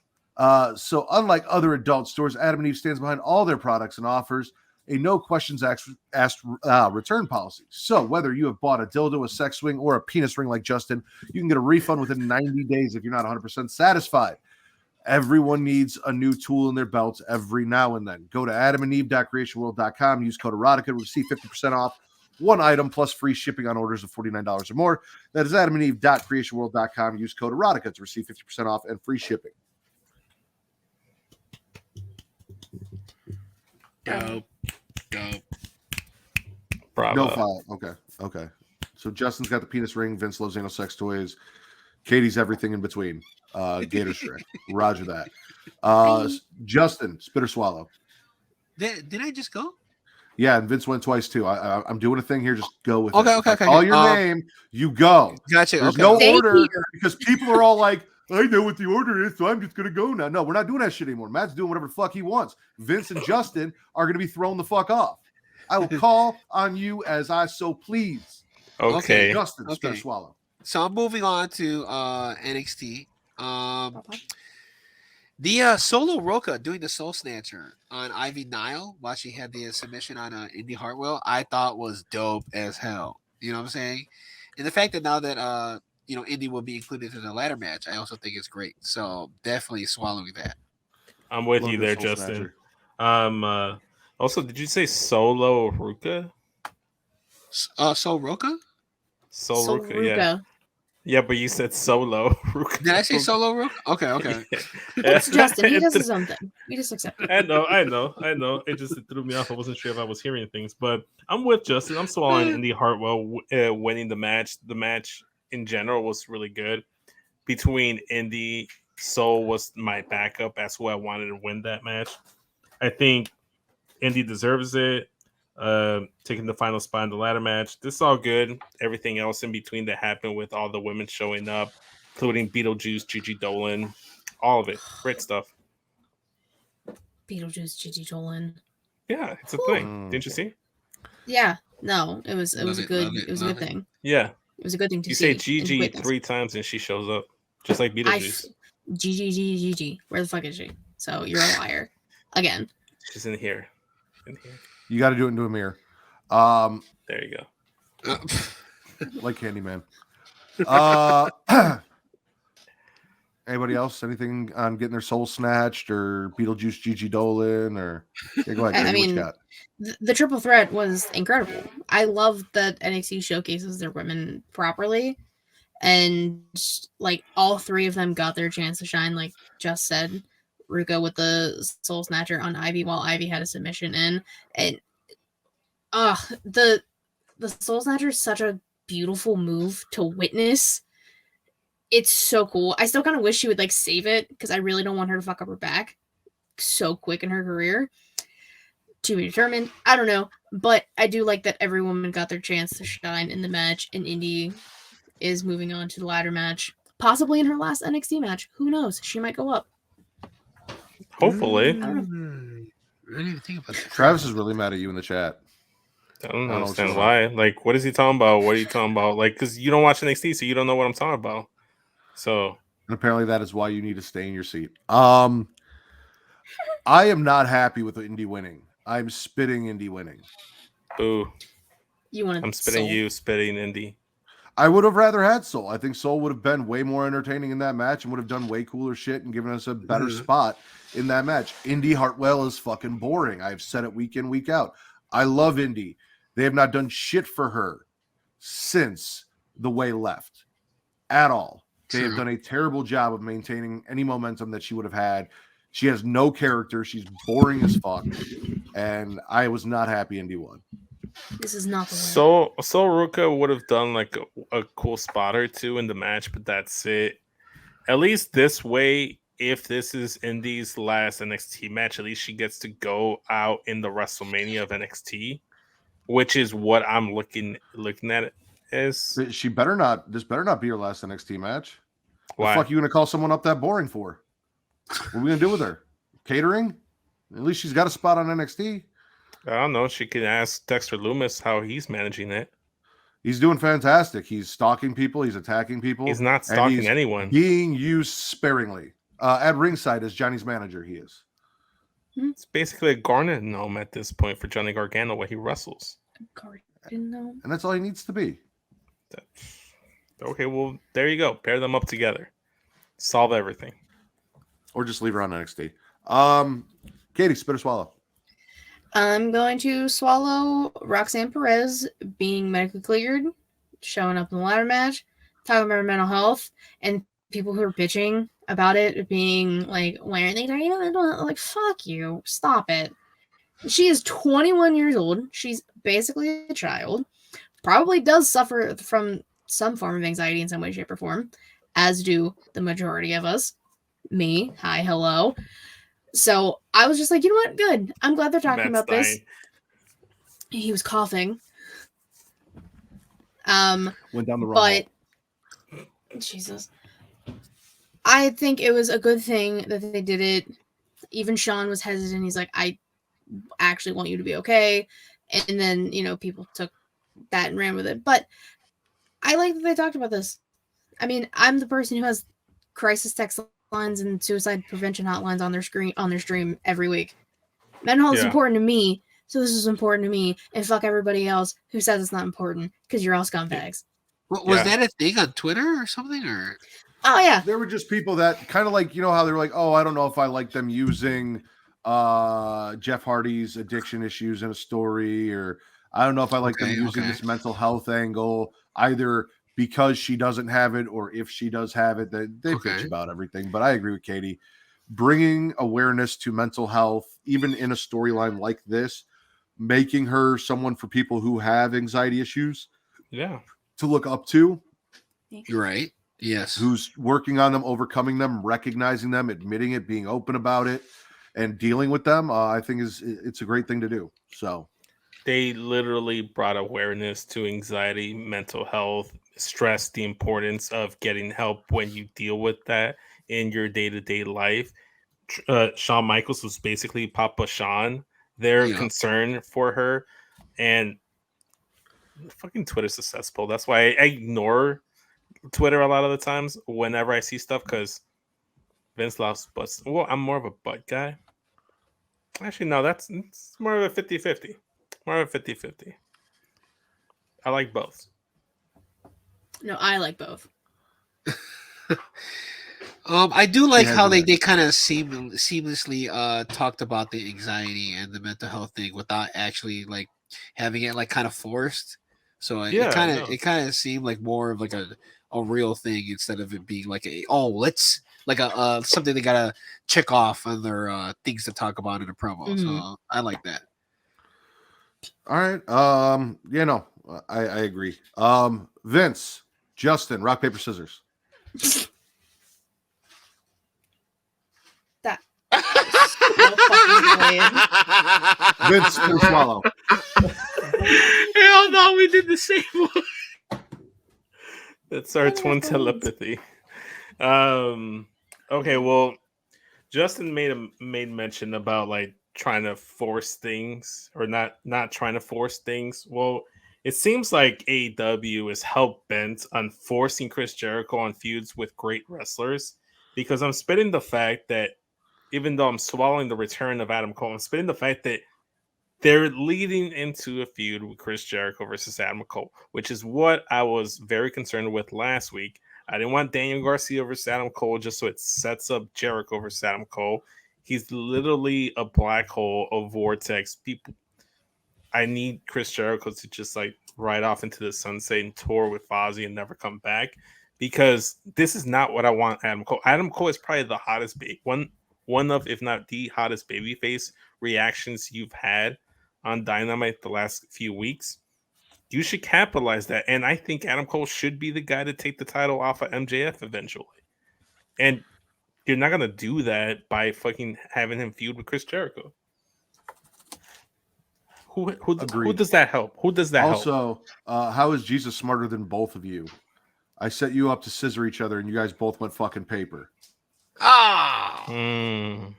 So unlike other adult stores, Adam and Eve stands behind all their products and offers a no questions asked return policy. So whether you have bought a dildo, a sex swing, or a penis ring like Justin, you can get a refund within 90 days if you're not 100% satisfied. Everyone needs a new tool in their belts every now and then. Go to adamandeve.creationworld.com, use code erotica to receive 50% off one item plus free shipping on orders of $49 or more. That is adamandeve.creationworld.com. Use code erotica to receive 50% off and free shipping. Dope. Bravo. No file. Okay. So Justin's got the penis ring. Vince loves anal sex toys. Katie's everything in between. Gator Shrek. Roger that. Justin, spit or swallow. Did I just go? Yeah, and Vince went twice too. I'm doing a thing here. Just go with it. Okay. Call your name. You go. Gotcha. There's no order because people are all like, I know what the order is, so I'm just gonna go now. No, we're not doing that shit anymore. Matt's doing whatever the fuck he wants. Vince and Justin are gonna be thrown the fuck off. I will call on you as I so please. Okay. Justin, spit or swallow. So I'm moving on to NXT. The Solo Roca doing the Soul Snatcher on Ivy Nile while she had the submission on Indy Hartwell, I thought was dope as hell. You know what I'm saying? And the fact that now that Indy will be included in the ladder match, I also think it's great. So definitely swallowing that. I'm with you there, Justin. Also, did you say Solo Ruka? Soul Roca? Soul Ruka, yeah. Yeah, but you said Solo Ruka. Did I say Solo Ruka? Okay. It's Justin. He does his own thing. We just accept it. I know. It just threw me off. I wasn't sure if I was hearing things, but I'm with Justin. I'm swallowing Indy Hartwell winning the match. The match in general was really good. Between Indy, Soul was my backup. That's who I wanted to win that match. I think Indy deserves it. Taking the final spot in the ladder match. This is all good. Everything else in between that happened with all the women showing up including Beetlejuice, Gigi Dolan, all of it. Great stuff. Beetlejuice, Gigi Dolan. Yeah, it's a thing. Didn't you see? Yeah, no, it was a good thing. Yeah, it was a good thing to you see. say Gigi 3 times and she shows up, just like Beetlejuice. Gigi. Where the fuck is she? So you're a liar again. She's in here. You got to do it into a mirror. There you go. Like Candyman. Anybody else? Anything on getting their soul snatched or Beetlejuice, Gigi Dolan, or go ahead. I mean, the triple threat was incredible. I love that NXT showcases their women properly, and like all three of them got their chance to shine. Like just said, Ruka with the soul snatcher on Ivy while Ivy had a submission in, and the soul snatcher is such a beautiful move to witness. It's so cool. I still kind of wish she would like save it because I really don't want her to fuck up her back so quick in her career. To be determined. I don't know, but I do like that every woman got their chance to shine in the match, and Indy is moving on to the ladder match, possibly in her last NXT match. Who knows? She might go up. Hopefully. I didn't even think about that. Travis is really mad at you in the chat. I don't understand why. Like, what is he talking about? What are you talking about? Like, because you don't watch NXT, so you don't know what I'm talking about. So, and apparently that is why you need to stay in your seat. I am not happy with Indy winning. I'm spitting Indy winning. Boo. I'm spitting Soul. You, spitting Indy. I would have rather had Soul. I think Soul would have been way more entertaining in that match and would have done way cooler shit and given us a better spot in that match. Indy Hartwell is fucking boring. I've said it week in, week out. I love Indy. They have not done shit for her since the way left at all. They have done a terrible job of maintaining any momentum that she would have had. She has no character. She's boring as fuck. And I was not happy Indy won. This is not the way. So Ruka would have done like a cool spot or two in the match, but that's it. At least this way, if this is Indy's last NXT match, at least she gets to go out in the WrestleMania of NXT, which is what I'm looking at it as. She better not. This better not be her last NXT match. Why? The fuck you gonna call someone up that boring for? What are we gonna do with her? Catering? At least she's got a spot on NXT. I don't know. She could ask Dexter Lumis how he's managing it. He's doing fantastic. He's stalking people. He's attacking people. He's not stalking anyone. Being used sparingly. At ringside as Johnny's manager, he is. It's basically a Garnet gnome at this point for Johnny Gargano where he wrestles. Garden gnome. And that's all he needs to be. Okay, well, there you go. Pair them up together. Solve everything. Or just leave her on NXT. Katie, spit or swallow? I'm going to swallow Roxanne Perez being medically cleared, showing up in the ladder match, talking about her mental health, and people who are bitching about it being like, why are they talking about it? Like, fuck you. Stop it. She is 21 years old. She's basically a child. Probably does suffer from some form of anxiety in some way, shape, or form, as do the majority of us. Me. Hi, hello. So I was just like, you know what? Good. I'm glad they're talking about this. He was coughing. Went down the wrong hole. Jesus. I think it was a good thing that they did it. Even Sean was hesitant. He's like, I actually want you to be okay. And then, people took that and ran with it. But I like that they talked about this. I mean, I'm the person who has crisis text lines and suicide prevention hotlines on their stream every week. Mental health is important to me, so this is important to me. And fuck everybody else who says it's not important because you're all scumbags. Was that a thing on Twitter or something? Or oh yeah, there were just people that kind of like, how they were like, oh, I don't know if I like them using Jeff Hardy's addiction issues in a story, or I don't know if I like them using this mental health angle either because she doesn't have it or if she does have it. They bitch about everything. But I agree with Katie. Bringing awareness to mental health, even in a storyline like this, making her someone for people who have anxiety issues to look up to. You're right. Yes. Who's working on them, overcoming them, recognizing them, admitting it, being open about it, and dealing with them, I think it's a great thing to do. So they literally brought awareness to anxiety, mental health, stress the importance of getting help when you deal with that in your day-to-day life. Shawn Michaels was basically Papa Shawn, their concern for her, and fucking Twitter's successful. That's why I ignore Twitter a lot of the times whenever I see stuff, because Vince loves butts. Well, I'm more of a butt guy. Actually, no, it's more of a 50-50. More of a 50-50. I like both. No, I like both. I do like how they kind of seamlessly talked about the anxiety and the mental health thing without actually like having it like kind of forced. So it kind of seemed like more of like a real thing instead of it being like let's like a something they gotta check off on their things to talk about in a promo. Mm-hmm. So I like that. All right. I agree. Vince, Justin, rock, paper, scissors. That Vince, for swallow. Hell no, we did the same one. That's our twin telepathy. Okay, well, Justin made mention about like trying to force things or not trying to force things. Well, it seems like AEW is hell bent on forcing Chris Jericho on feuds with great wrestlers, because I'm spitting the fact that even though I'm swallowing the return of Adam Cole, I'm spitting the fact that they're leading into a feud with Chris Jericho versus Adam Cole, which is what I was very concerned with last week. I didn't want Daniel Garcia versus Adam Cole just so it sets up Jericho versus Adam Cole. He's literally a black hole, a vortex. People, I need Chris Jericho to just like ride off into the sunset and tour with Fozzy and never come back, because this is not what I want Adam Cole. Adam Cole is probably the hottest one of, if not the hottest babyface reactions you've had on Dynamite the last few weeks. You should capitalize that. And I think Adam Cole should be the guy to take the title off of MJF eventually. And you're not going to do that by fucking having him feud with Chris Jericho. Who does that help? Who does that help? Also, how is Jesus smarter than both of you? I set you up to scissor each other, and you guys both went fucking paper. Damn.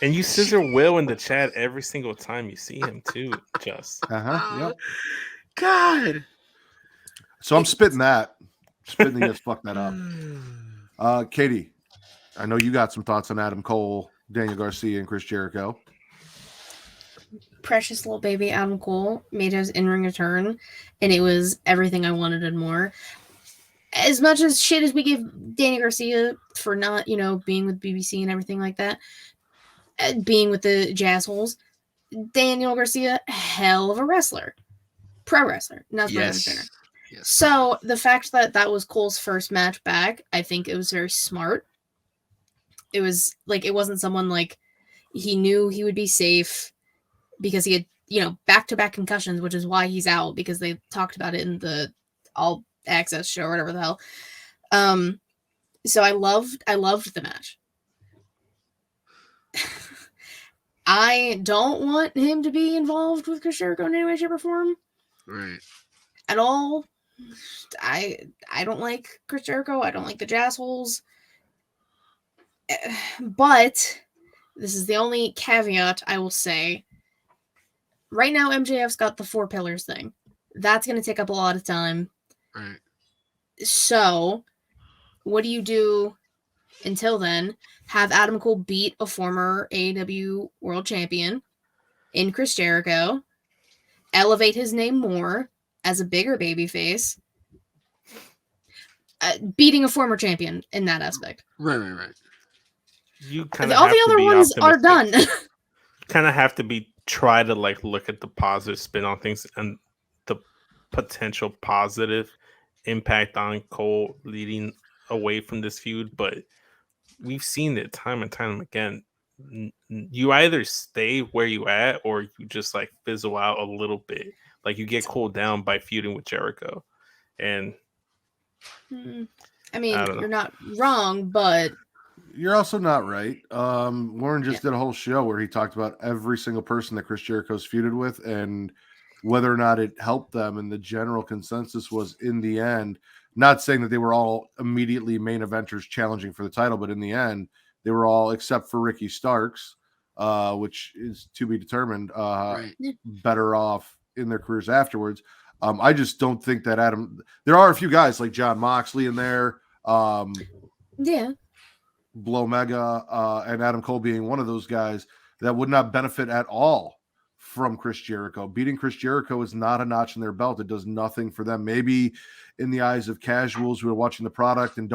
And you scissor Will in the chat every single time you see him too, Just. Yep. God. So I'm spitting that. Spitting you guys fuck that up. Katie, I know you got some thoughts on Adam Cole, Daniel Garcia, and Chris Jericho. Precious little baby Adam Cole made his in-ring return, and it was everything I wanted and more. As much as shit as we give Daniel Garcia for not, being with BBC and everything like that, being with the Jazzholes, Daniel Garcia, hell of a wrestler. Pro wrestler, not yes. Yes. So the fact that was Cole's first match back, I think it was very smart. It was like, it wasn't someone like he knew he would be safe because he had, back-to-back concussions, which is why he's out, because they talked about it in the All Access show or whatever the hell. So I loved the match. I don't want him to be involved with Chris Jericho in any way, shape, or form. Right. At all. I don't like Chris Jericho. I don't like the Jazzholes. But this is the only caveat I will say. Right now, MJF's got the 4 pillars thing. That's going to take up a lot of time. Right. So, what do you do until then? Have Adam Cole beat a former AEW world champion in Chris Jericho, elevate his name more as a bigger babyface, beating a former champion in that aspect. Right. You kind of all the other ones are done. Kind of have to try to like look at the positive spin on things and the potential positive impact on Cole leading away from this feud, but we've seen it time and time again. You either stay where you at or you just like fizzle out a little bit. Like you get cooled down by feuding with Jericho. And I mean, you're not wrong, but you're also not right. Warren just did a whole show where he talked about every single person that Chris Jericho's feuded with and whether or not it helped them. And the general consensus was, in the end, not saying that they were all immediately main eventers challenging for the title, but in the end, they were all, except for Ricky Starks, which is to be determined, better off in their careers afterwards. I just don't think that there are a few guys like John Moxley in there. Blow Mega and Adam Cole being one of those guys that would not benefit at all from Chris Jericho. Beating Chris Jericho is not a notch in their belt. It does nothing for them. Maybe in the eyes of casuals who are watching the product and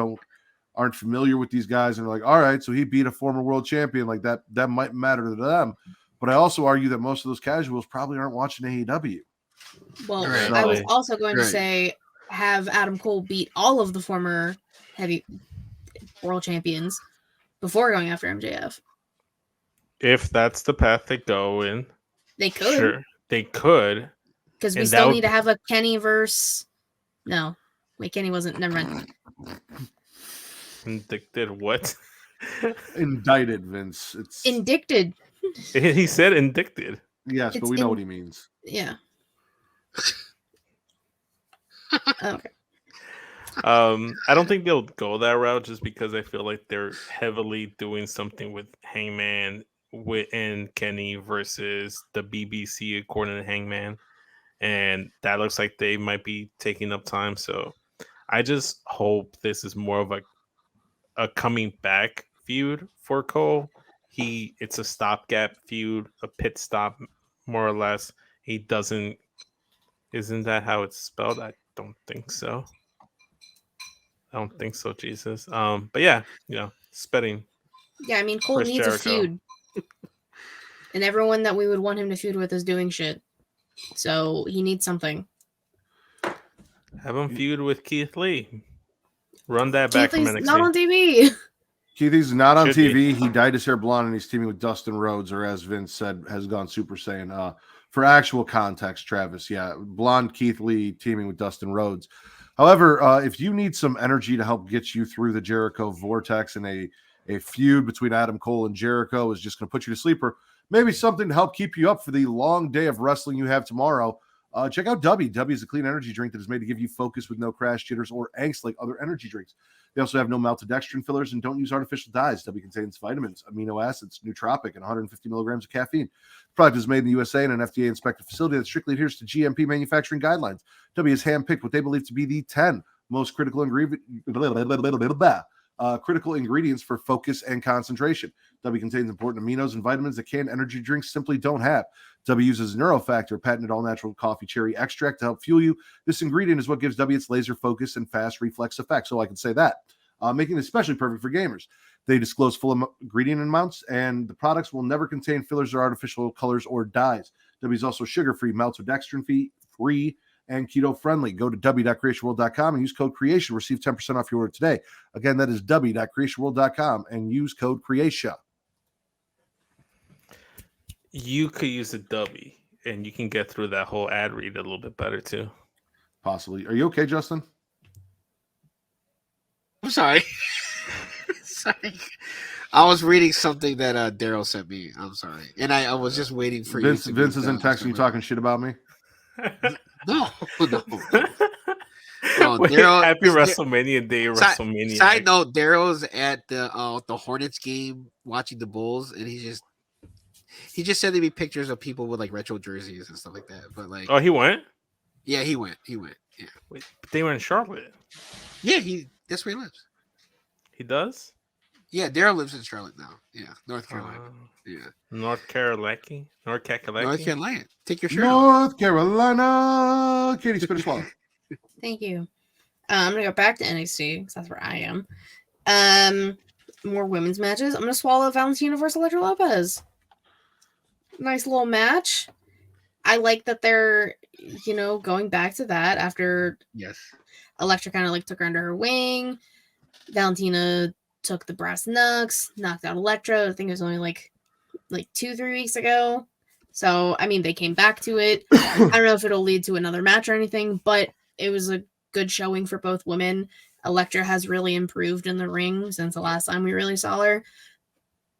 aren't familiar with these guys and are like, all right, so he beat a former world champion, like that might matter to them. But I also argue that most of those casuals probably aren't watching AEW. Well, I was also going to say, have Adam Cole beat all of the former heavy world champions before going after MJF. If that's the path they go in, they could. Sure, they could. Because we still need to have a Kenny versus. No, wait, Kenny wasn't. Never mind. Indicted what? Indicted, Vince. It's indicted. He said indicted. Yes, but we know what he means. Yeah. Okay. I don't think they'll go that route just because I feel like they're heavily doing something with Hangman and Kenny versus the BBC according to Hangman, and that looks like they might be taking up time. So I just hope this is more of a coming back feud for Cole. It's a stopgap feud, a pit stop, more or less. Isn't that how it's spelled? I don't think so. Jesus. But yeah, spitting. Yeah, I mean, Cole Chris needs Jericho. a feud. And everyone that we would want him to feud with is doing shit. So he needs something. Have him feud with Keith Lee. Run that back from NXT. Not on TV. Keith Lee's not on TV. He dyed his hair blonde and he's teaming with Dustin Rhodes, or as Vince said, has gone Super Saiyan. For actual context, Travis, blonde Keith Lee teaming with Dustin Rhodes. However, if you need some energy to help get you through the Jericho vortex, and a feud between Adam Cole and Jericho is just going to put you to sleep, or maybe something to help keep you up for the long day of wrestling you have tomorrow, check out W. W is a clean energy drink that is made to give you focus with no crash, jitters, or angst like other energy drinks. They also have no maltodextrin fillers and don't use artificial dyes. W contains vitamins, amino acids, nootropic, and 150 milligrams of caffeine. The product is made in the USA in an FDA-inspected facility that strictly adheres to GMP manufacturing guidelines. W has handpicked what they believe to be the 10 most critical ingredients for focus and concentration. W contains important aminos and vitamins that canned energy drinks simply don't have. W uses Neurofactor, patented all-natural coffee cherry extract to help fuel you. This ingredient is what gives W its laser focus and fast reflex effect, so I can say that, making it especially perfect for gamers. They disclose full ingredient amounts, and the products will never contain fillers or artificial colors or dyes. W is also sugar-free, maltodextrin-free, and keto-friendly. Go to w.creationworld.com and use code CREATION. Receive 10% off your order today. Again, that is w.creationworld.com and use code CREATION. You could use a W, and you can get through that whole ad read a little bit better, too. Possibly. Are you okay, Justin? I'm sorry. Sorry. I was reading something that Daryl sent me. I'm sorry. And I was just waiting for Vince you to... Vince isn't texting you talking shit about me? No. Wait, Daryl, happy WrestleMania Day, WrestleMania. Side note, Daryl's at the Hornets game watching the Bulls, and he just sending me pictures of people with like retro jerseys and stuff like that. But like, oh, he went? Yeah, he went. Yeah. Wait, but they were in Charlotte. Yeah, that's where he lives. He does? Yeah, Daryl lives in Charlotte now. Yeah, North Carolina. North Carolina. Take your shirt North Carolina. Katie, spit a swallow. Thank you. I'm gonna go back to NXT because that's where I am. More women's matches. I'm gonna swallow Valentina versus Elektra Lopez. Nice little match. I like that they're, going back to that after Elektra kind of like took her under her wing. Valentina took the brass knucks, knocked out Elektra. I think it was only like 2-3 weeks ago. So, I mean, they came back to it. I don't know if it'll lead to another match or anything, but it was a good showing for both women. Elektra has really improved in the ring since the last time we really saw her.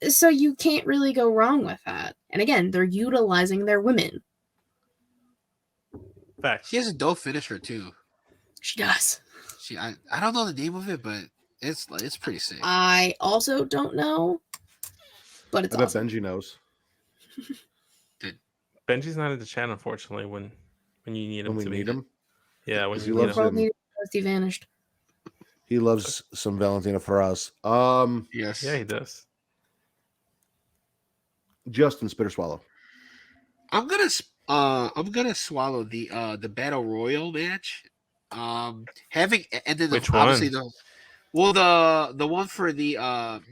So you can't really go wrong with that. And again, they're utilizing their women. Facts. She has a dope finisher too. She does. I don't know the name of it, but it's pretty sick. I also don't know, but it's I bet awesome. Benji knows. Benji's not in the chat, unfortunately. When you need him When we to need be. him, Yeah, when he you loves need him. him. He vanished. He loves some Valentina for us. Yes. Yeah, he does. Justin, spit or swallow. I'm gonna swallow the battle royal match. Having and then Which obviously one? the one for the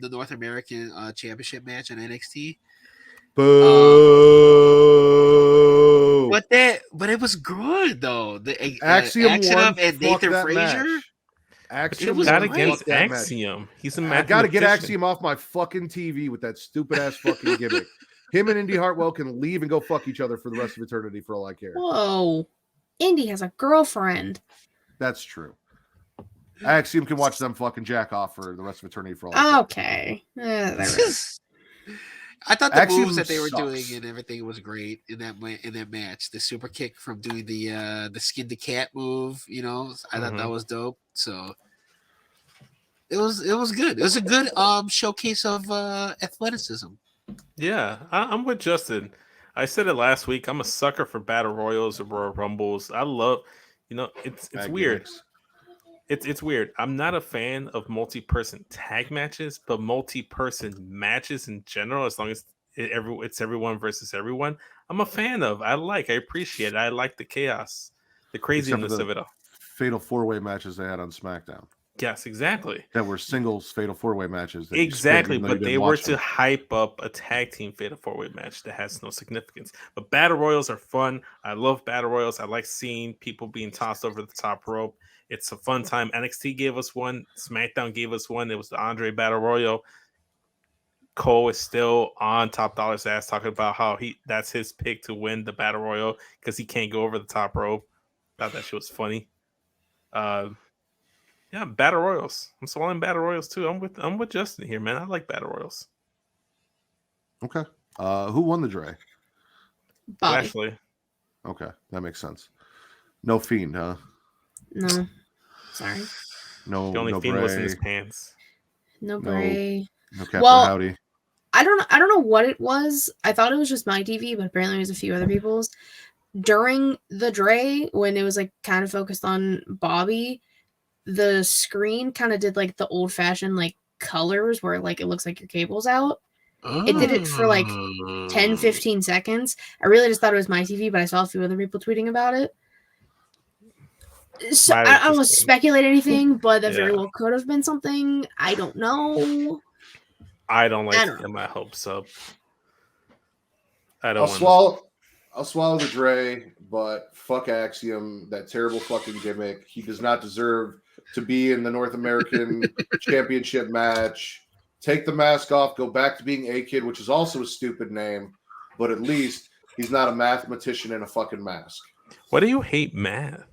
North American championship match on NXT. Boo! But it was good though. The Axiom won. and Fuck Nathan that Frazier. match. Axiom was Not won. great. against Fuck that match. Axiom. He's a I gotta get mathematician. Axiom off my fucking TV with that stupid ass fucking gimmick. Him and Indy Hartwell can leave and go fuck each other for the rest of eternity for all I care. Whoa. Indy has a girlfriend. That's true. Axiom can watch them fucking jack off for the rest of eternity for all I care. Okay. There it is. I thought the Axiom moves that they were sucks. doing and everything was great in that match. The super kick from doing the skin to cat move, I thought that was dope. So it was good. It was a good showcase of athleticism. Yeah, I'm with Justin. I said it last week. I'm a sucker for battle royals or Royal Rumbles. I love, it's Bad weird. gimmicks. It's weird. I'm not a fan of multi-person tag matches, but multi-person matches in general, as long as it's everyone versus everyone, I'm a fan of. I appreciate it. I like the chaos, the craziness of it all. Fatal 4-way matches they had on SmackDown. Yes, exactly. That were singles fatal 4-way matches. Exactly, but they were to hype up a tag team fatal 4-way match that has no significance. But battle royals are fun. I love battle royals. I like seeing people being tossed over the top rope. It's a fun time. NXT gave us one. SmackDown gave us one. It was the Andre Battle Royal. Cole is still on Top Dollar's ass talking about how that's his pick to win the Battle Royal because he can't go over the top rope. Thought that shit was funny. Yeah, battle royals. I'm swallowing battle royals too. I'm with Justin here, man. I like battle royals. Okay. Who won the Dre? Bobby. Lashley. Okay, that makes sense. No Fiend, huh? No. Sorry. No. The only no Fiend Bray, was in his pants. No Bray. No Captain Well, Howdy. I don't know what it was. I thought it was just my TV, but apparently it was a few other people's. During the Dre, when it was like kind of focused on Bobby, the screen kind of did like the old fashioned like colors where like it looks like your cable's out. It did it for like 10-15 seconds. I really just thought it was my TV, but I saw a few other people tweeting about it. So I don't want to speculate anything, but that very well could have been something. I don't know. I don't like to get my hopes up. I'll swallow the Dre, but fuck Axiom, that terrible fucking gimmick. He does not deserve to be in the North American Championship match. Take the mask off, go back to being A-Kid, which is also a stupid name, but at least he's not a mathematician in a fucking mask. Why do you hate math?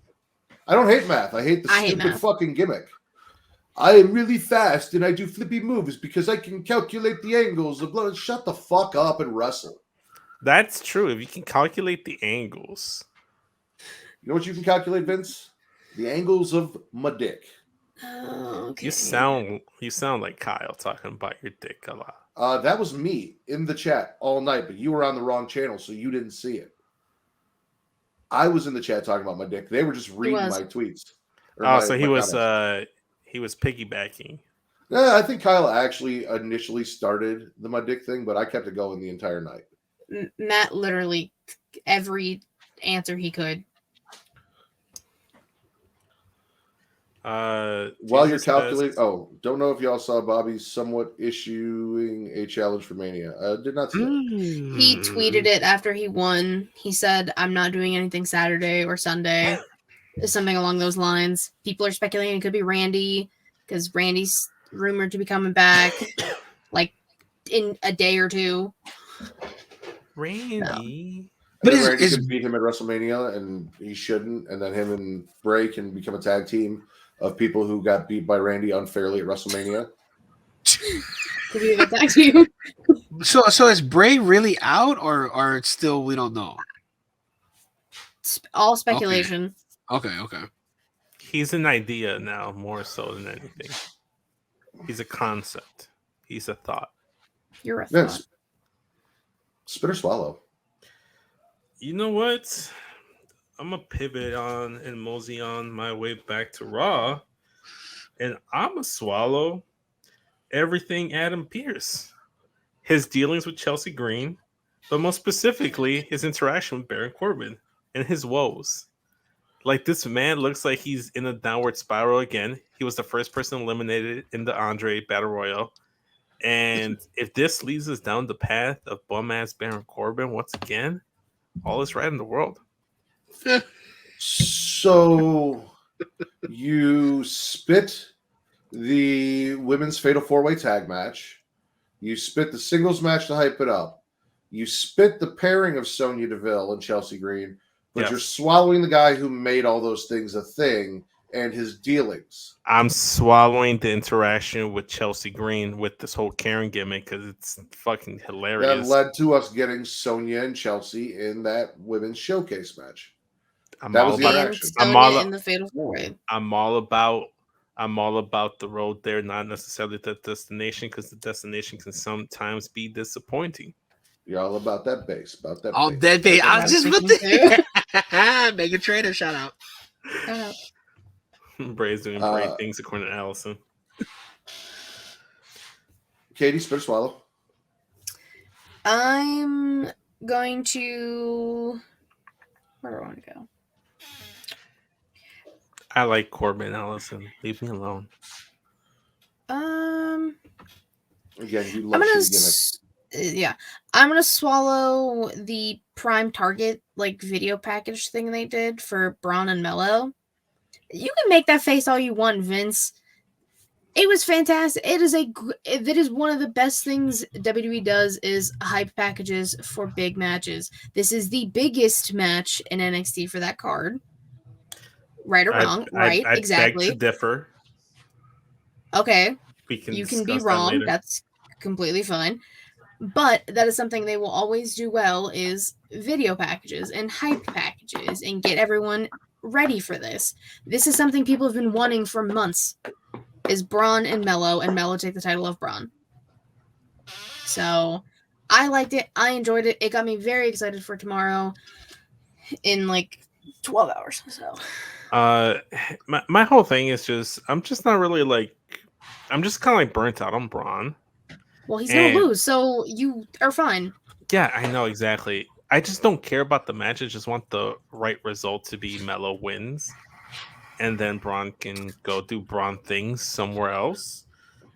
I don't hate math. I hate the stupid fucking gimmick. I am really fast and I do flippy moves because I can calculate the angles of blood. Shut the fuck up and wrestle. That's true. If you can calculate the angles. You know what you can calculate, Vince? The angles of my dick. Okay. You sound like Kyle talking about your dick a lot. That was me in the chat all night, but you were on the wrong channel, so you didn't see it. I was in the chat talking about my dick. They were just reading my tweets. So he was piggybacking. Yeah, I think Kyle actually initially started the my dick thing, but I kept it going the entire night. Matt literally every answer he could. While you're calculating, don't know if y'all saw Bobby somewhat issuing a challenge for Mania. Did not see it. He tweeted it after he won. He said, "I'm not doing anything Saturday or Sunday." Something along those lines. People are speculating it could be Randy because Randy's rumored to be coming back like in a day or two. Randy. But Randy could beat him at WrestleMania, and he shouldn't. And then him and Bray can become a tag team of people who got beat by Randy unfairly at WrestleMania. Could be a tag team. So is Bray really out, or still we don't know? All speculation. Okay. He's an idea now, more so than anything. He's a concept. He's a thought. You're a Yeah, thought. spit or swallow. You know what? I'm gonna pivot on and mosey on my way back to Raw, and I'm gonna swallow everything Adam Pearce. His dealings with Chelsea Green, but most specifically his interaction with Baron Corbin and his woes. Like, this man looks like he's in a downward spiral again. He was the first person eliminated in the Andre Battle Royal. And if this leads us down the path of bum-ass Baron Corbin once again, all is right in the world. So you spit the women's fatal 4-way tag match. You spit the singles match to hype it up. You spit the pairing of Sonya Deville and Chelsea Green, but Yes. you're swallowing the guy who made all those things a thing and his dealings. I'm swallowing the interaction with Chelsea Green with this whole Karen gimmick because it's fucking That hilarious. led to us getting Sonya and Chelsea in that women's showcase match. I'm that all was the about And interaction. Sonya in the Fatal 4-Way. I'm all about the road there, not necessarily the destination, because the destination can sometimes be disappointing. You're all about that bass, about that All bass. dead bait. I was just about Thinking to Megan Trainer, shout out. Bray's doing great things according to Allison. Katie, spit or swallow? I'm going to. Where do I want to go? I like Corbin, Allison. Leave me alone. Again, you I'm love gonna. shitty gimmick. Yeah, I'm gonna swallow the Prime Target like video package thing they did for Braun and Mello. You can make that face all you want, Vince. It was fantastic. That is one of the best things WWE does is hype packages for big matches. This is the biggest match in NXT for that card. Right or wrong? Right, I exactly. beg to differ. Okay, You can be wrong. That's completely fine. But that is something they will always do well is video packages and hype packages and get everyone ready for this. This is something people have been wanting for months. Is Braun and Mello take the title of Braun. So I liked it. I enjoyed it. It got me very excited for tomorrow in like 12 hours. So my whole thing is just I'm just not really like I'm just kind of like burnt out on Braun. well, he's gonna lose, so you are fine. Yeah, I know exactly. I just don't care about the match. I just want the right result to be Mello wins. And then Braun can go do Braun things somewhere else.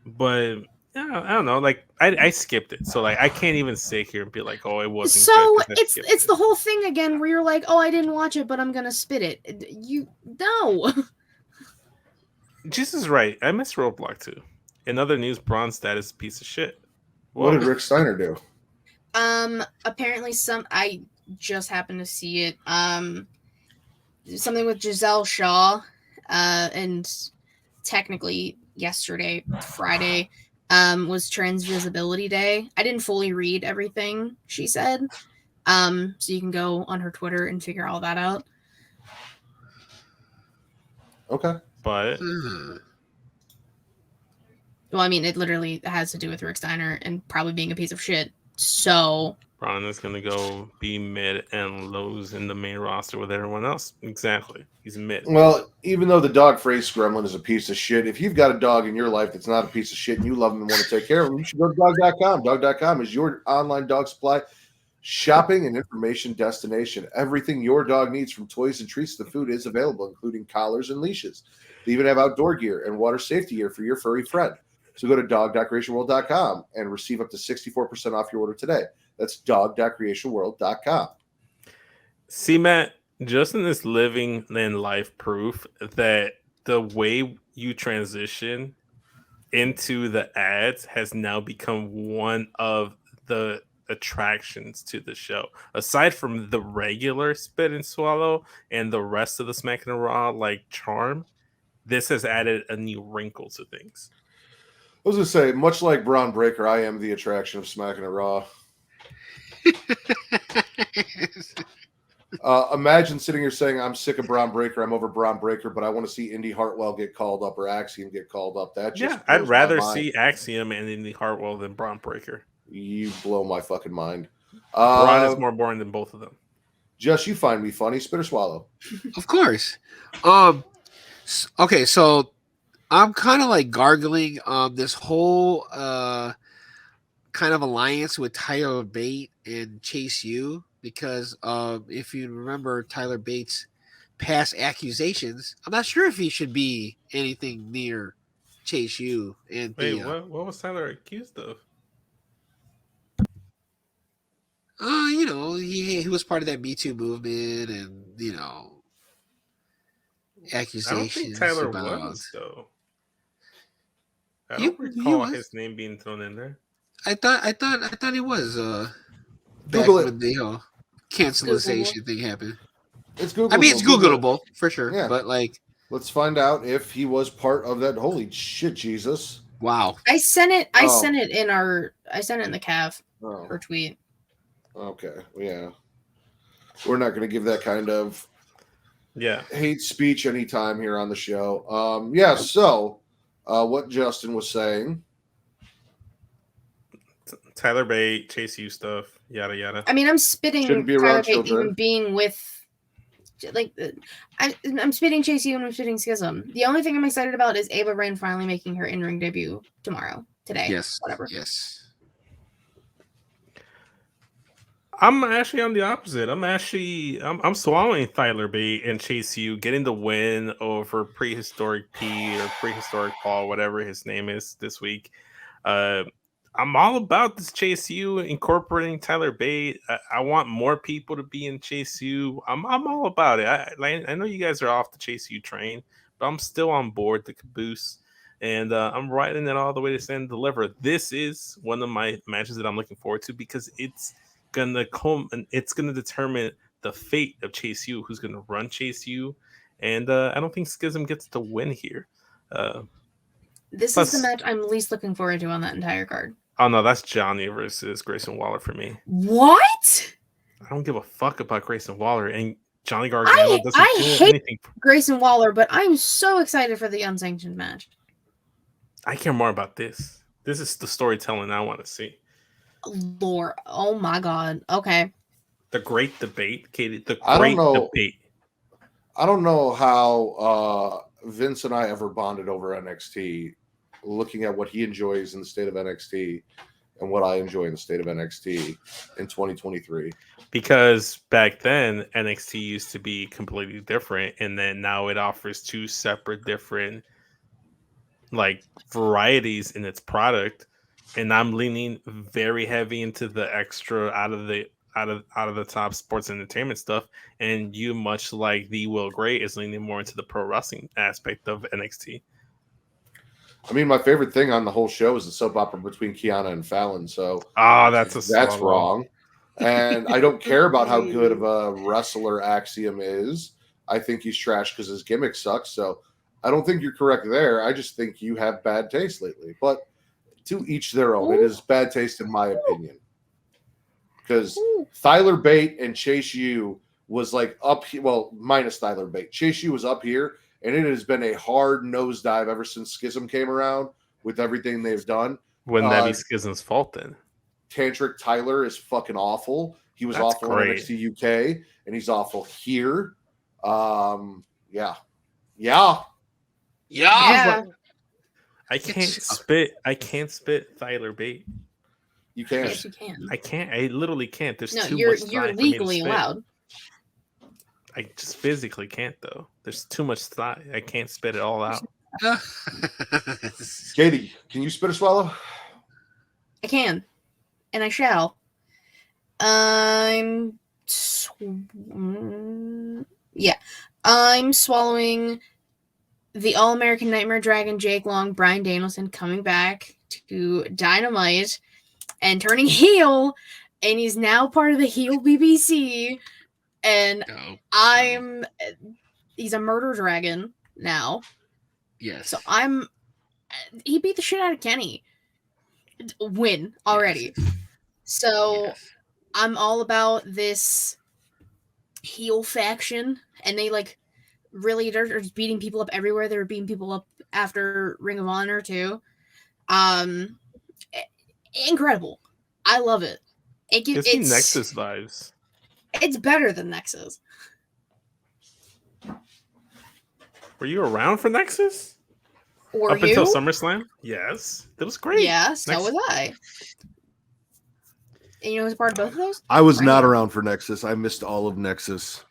But yeah, I don't know. Like I skipped it, so like I can't even sit here and be like, "Oh, it wasn't." So good 'cause I skipped it's it. the whole thing again where you're like, "Oh, I didn't watch it, but I'm gonna spit it." You no. Jesus is right. I miss Roadblock too. In other news, Braun's status is a piece of shit. What did Rick Steiner do? Apparently I just happened to see it. Something with Giselle Shaw, and technically yesterday, Friday, was Trans Visibility Day. I didn't fully read everything she said. So you can go on her Twitter and figure all that out. Okay. But Well, I mean, it literally has to do with Rick Steiner and probably being a piece of shit. So Braun is gonna go be mid and lose in the main roster with everyone else. Exactly, he's mid. Well, even though the dog phrase gremlin is a piece of shit, if you've got a dog in your life that's not a piece of shit and you love him and want to take care of him, you should go to dog.com. Dog.com is your online dog supply shopping and information destination. Everything your dog needs, from toys and treats to food, is available, including collars and leashes. They even have outdoor gear and water safety gear for your furry friend. So go to dog.creationworld.com and receive up to 64% off your order today. That's dog.creationworld.com. See, Matt, Justin is living in life proof that the way you transition into the ads has now become one of the attractions to the show. Aside from the regular spit and swallow and the rest of the Smackin' It Raw like charm, this has added a new wrinkle to things. I was going to say, much like Braun Breaker, I am the attraction of Smackin' It Raw. Imagine sitting here saying, I'm sick of Braun Breaker. I'm over Braun Breaker, but I want to see Indy Hartwell get called up or Axiom get called up. That just I'd blows rather my mind. see Axiom and Indy Hartwell than Braun Breaker. You blow my fucking mind. Braun is more boring than both of them. Just you find me funny. Spit or swallow. Of course. Okay, so I'm kind of like gargling this whole kind of alliance with Tyler Bate and Chase U, because if you remember Tyler Bate's past accusations, I'm not sure if he should be anything near Chase U and Wait, what was Tyler accused of? You know, he was part of that Me Too movement, and you know, accusations. I don't think Tyler about... was though. I He don't recall was. his name being thrown in there. I thought he was. Back Google it. when the cancelization thing happened. It's Googleable. I mean, it's Googleable for sure. Yeah. But like, let's find out if he was part of that. Holy shit, Jesus! wow. I sent it in the Cav her tweet. Okay, yeah. We're not going to give that kind of hate speech anytime here on the show. So what Justin was saying. Tyler Bate, Chase U stuff, yada yada. I mean, I'm spitting Shouldn't be around Tyler Bate children. even being with, like, I'm spitting Chase U and I'm spitting Schism. The only thing I'm excited about is Ava Rain finally making her in-ring debut today. Yes. Whatever. Yes. I'm actually on the opposite. I'm swallowing Tyler Bate and Chase U getting the win over Prehistoric P or Prehistoric Paul, whatever his name is this week. I'm all about this Chase U incorporating Tyler Bate. I want more people to be in Chase U. I'm all about it. I know you guys are off the Chase U train, but I'm still on board the caboose, and I'm riding it all the way to stand and deliver. This is one of my matches that I'm looking forward to because it's gonna come and it's gonna determine the fate of Chase U, who's gonna run Chase U, and I don't think Schism gets the win here. This is the match I'm least looking forward to on that entire card. Oh no, that's Johnny versus Grayson Waller for me. What? I don't give a fuck about Grayson Waller, and Johnny Gargano doesn't I do hate anything. Grayson Waller, but I'm so excited for the unsanctioned match. I care more about this. This is the storytelling I want to see. Lord, oh my god. Okay. The great debate, Katie. The great debate. I don't know how Vince and I ever bonded over NXT, looking at what he enjoys in the state of NXT and what I enjoy in the state of NXT in 2023. Because back then, NXT used to be completely different, and then now it offers two separate, different like varieties in its product. And I'm leaning very heavy into the extra out of the top sports entertainment stuff, and you, much like the Will Gray, is leaning more into the pro wrestling aspect of NXT. I mean, my favorite thing on the whole show is the soap opera between Kiana and Fallon. So that's wrong. And I don't care about how good of a wrestler Axiom is. I think he's trash because his gimmick sucks. So I don't think you're correct there. I just think you have bad taste lately. But to each their own. It is bad taste in my opinion. Because Tyler Bate and Chase U was like up here. Well, minus Tyler Bate. Chase U was up here, and it has been a hard nosedive ever since Schism came around with everything they've done. Wouldn't that be Schism's fault then? Tantric Tyler is fucking awful. He was awful in NXT UK, and he's awful here. Yeah. I can't spit Tyler Bate. You can't. Yes, you can. I can't. I literally can't. There's too you're much. You're legally allowed. I just physically can't though. There's too much thigh. I can't spit it all out. Katie, can you spit or swallow? I can, and I shall. I'm swallowing the All-American Nightmare Dragon Jake Long, Bryan Danielson coming back to Dynamite and turning heel, and he's now part of the heel BBC. And he's a murder dragon now. Yes. So he beat the shit out of Kenny. Win already. Yes. So I'm all about this heel faction, and they like really they're just beating people up everywhere. They were beating people up after Ring of Honor too. Incredible. I love it. Gives me Nexus vibes. It's better than Nexus. Were you around for Nexus? Up until SummerSlam? Yes. That was great. Yeah, so was I. And you know who's part of both of those? I was not around for Nexus. I missed all of Nexus.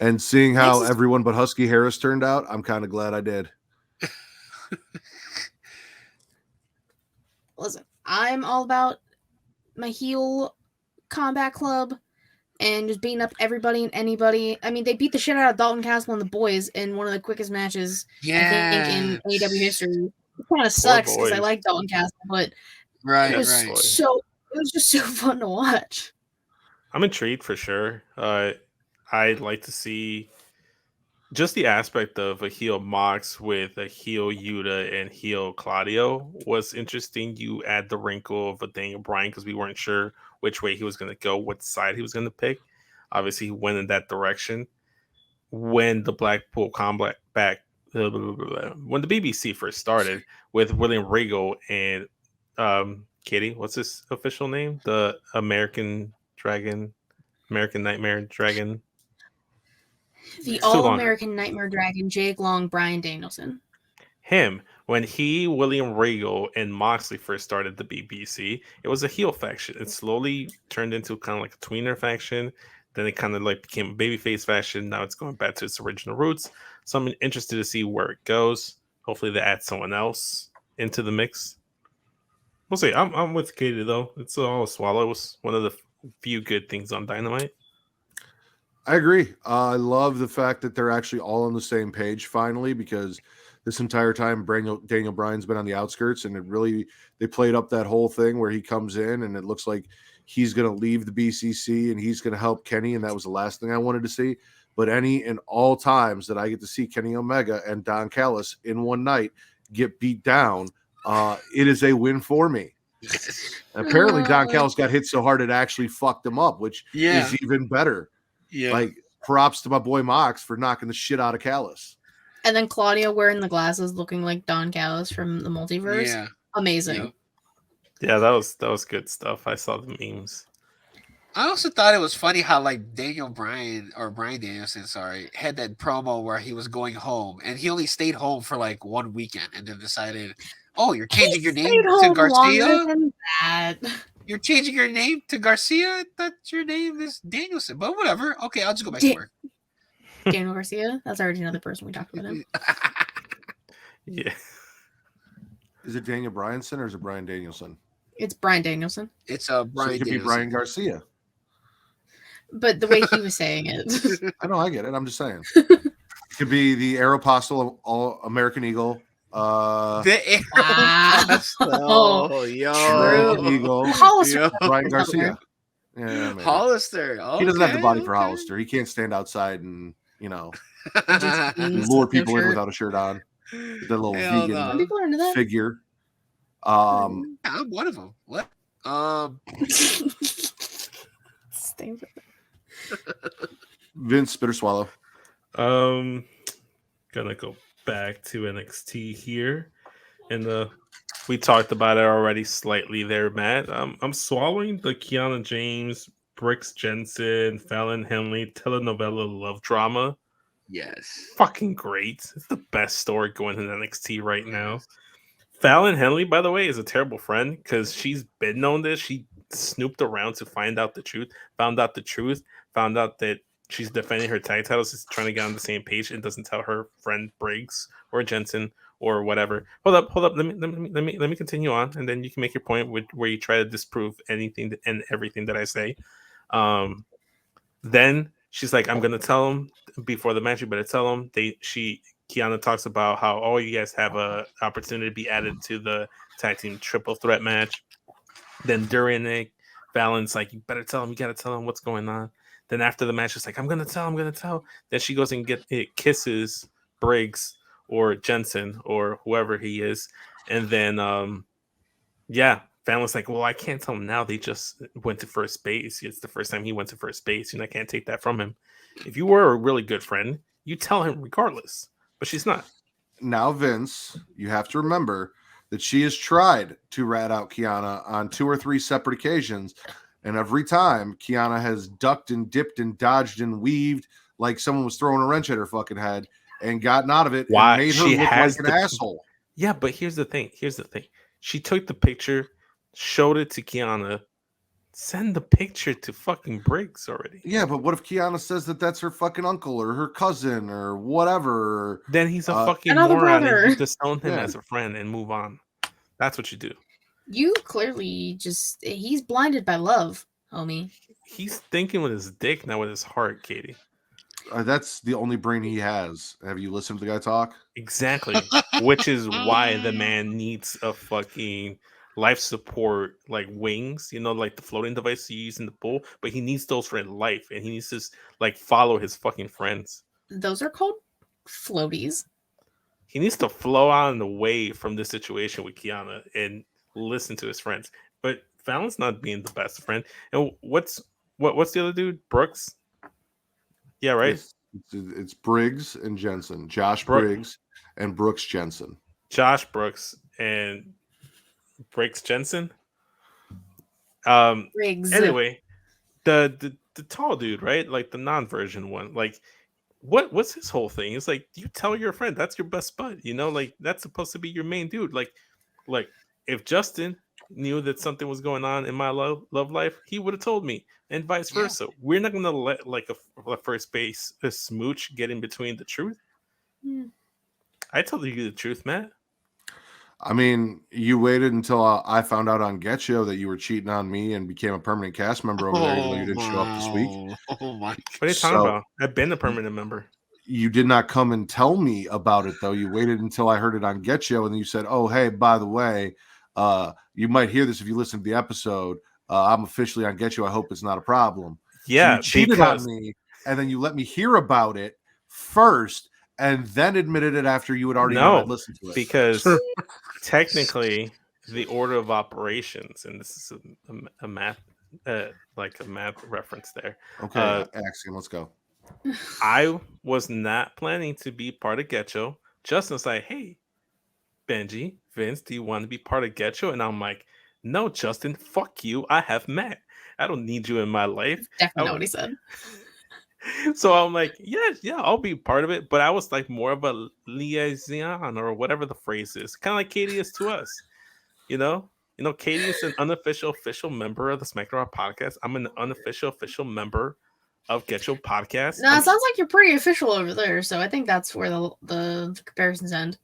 And seeing how everyone but Husky Harris turned out, I'm kind of glad I did. Listen, I'm all about my heel combat club and just beating up everybody and anybody. I mean, they beat the shit out of Dalton Castle and the boys in one of the quickest matches I think in AEW history. It kind of sucks because I like Dalton Castle, but it was just so fun to watch. I'm intrigued for sure. I'd like to see just the aspect of a heel Mox with a heel Yuta and heel Claudio was interesting. You add the wrinkle of a Daniel Bryan because we weren't sure which way he was going to go, what side he was going to pick. Obviously, he went in that direction. When the Blackpool Combat back, when the BBC first started with William Regal and Katie, what's his official name? The American Nightmare Dragon. The All-American Nightmare Dragon, Jake Long, Bryan Danielson. Him. When William Regal, and Moxley first started the BBC, it was a heel faction. It slowly turned into kind of like a tweener faction. Then it kind of like became a babyface faction. Now it's going back to its original roots. So I'm interested to see where it goes. Hopefully they add someone else into the mix. We'll see. I'm with Katie though. It's all a swallow. It was one of the few good things on Dynamite. I agree. I love the fact that they're actually all on the same page finally, because this entire time Daniel Bryan's been on the outskirts, and they played up that whole thing where he comes in and it looks like he's going to leave the BCC and he's going to help Kenny, and that was the last thing I wanted to see. But any and all times that I get to see Kenny Omega and Don Callis in one night get beat down, it is a win for me. Apparently Don Callis got hit so hard it actually fucked him up, which is even better. Yeah, like props to my boy Mox for knocking the shit out of Callis. And then Claudio wearing the glasses, looking like Don Callis from the multiverse. Yeah, amazing. Yeah, that was good stuff. I saw the memes. I also thought it was funny how like Bryan Danielson, had that promo where he was going home, and he only stayed home for like 1 weekend, and then decided, "Oh, you're changing your name to Garcia." You're changing your name to Garcia? I thought your name is Danielson, but whatever. Okay, I'll just go back to work. Daniel Garcia? That's already another person we talked about him. Yeah. Is it Daniel Bryanson or is it Bryan Danielson? It's Bryan Danielson. It's Bryan Danielson. It could be Bryan Garcia. But the way he was saying it. I know, I get it. I'm just saying. It could be the Aeropostale of All American Eagle. The Aeropostale. True Eagle. Hollister. Bryan Garcia. Yeah, Hollister. Okay, he doesn't have the body for Hollister. He can't stand outside and lure people in without a shirt on. The little vegan figure. I'm one of them. What? Stay with it. Vince, spit or swallow. Gonna go back to NXT here, and we talked about it already slightly there, Matt. I'm swallowing the Kiana James, Brooks Jensen, Fallon Henley telenovela love drama. Yes, fucking great. It's the best story going in NXT right now. Fallon Henley, by the way, is a terrible friend because she's been known this. She snooped around to find out the truth, found out that she's defending her tag titles, is trying to get on the same page, and doesn't tell her friend Briggs or Jensen or whatever. Hold up. Let me continue on, and then you can make your point where you try to disprove anything and everything that I say. Then she's like, "I'm gonna tell them before the match. You better tell them." Kiana talks about how you guys have a opportunity to be added to the tag team triple threat match. Then during it, Fallon's like, "You better tell them. You gotta tell them what's going on." Then after the match, it's like, I'm gonna tell. Then she goes and kisses Briggs or Jensen or whoever he is, and then Fallon's like, well, I can't tell him now. They just went to first base. It's the first time he went to first base, and I can't take that from him. If you were a really good friend, you tell him regardless. But she's not. Now, Vince, you have to remember that she has tried to rat out Kiana on 2 or 3 separate occasions, and every time Kiana has ducked and dipped and dodged and weaved like someone was throwing a wrench at her fucking head and gotten out of it Why? and made her She look has like an asshole. Yeah, but here's the thing. She took the picture, showed it to Kiana. Send the picture to fucking Briggs already. Yeah, but what if Kiana says that that's her fucking uncle or her cousin or whatever? Then he's a fucking Another moron, brother. and you disown him Yeah. as a friend and move on. That's what you do. You clearly he's blinded by love, homie. He's thinking with his dick, not with his heart, Katie. That's the only brain he has. Have you listened to the guy talk? Exactly. Which is why the man needs a fucking life support, like wings, like the floating device you use in the pool. But he needs those for life, and he needs to like follow his fucking friends. Those are called floaties. He needs to flow out and away from this situation with Kiana and listen to his friends. But Fallon's not being the best friend. And what's the other dude? Brooks? Yeah, right? It's Briggs and Jensen. Josh Brooks. Briggs and Brooks Jensen. Josh Brooks and Briggs Jensen. Briggs. Anyway, the tall dude, right? Like the non-version one. Like, what's his whole thing? It's like, you tell your friend that's your best bud. Like that's supposed to be your main dude. Like if Justin knew that something was going on in my love life, he would have told me, and vice versa. We're not gonna let like a first base a smooch get in between the truth. I told you the truth, Matt. I mean, you waited until I found out on Get Show that you were cheating on me and became a permanent cast member over there, even though you didn't show up this week. Oh my! What are you talking about? I've been a permanent member. You did not come and tell me about it, though. You waited until I heard it on Get Show, and then you said, "Oh, hey, by the way, you might hear this if you listen to the episode. I'm officially on Get Show. I hope it's not a problem." Yeah, so you cheated on me, and then you let me hear about it first, and then admitted it after you had already listened to it. Because technically, the order of operations, and this is a math, like a math reference there. Okay, Axiom, let's go. I was not planning to be part of Getcho. Justin's like, hey, Benji, Vince, do you want to be part of Getcho? And I'm like, no, Justin, fuck you. I have Matt. I don't need you in my life. Definitely what he said. So I'm like, yeah, I'll be part of it. But I was like more of a liaison or whatever the phrase is. Kind of like Katie is to us. Katie is an unofficial official member of the Smackin It Raw Podcast. I'm an unofficial official member of Get Your Podcast. No, it sounds like you're pretty official over there, so I think that's where the comparisons end.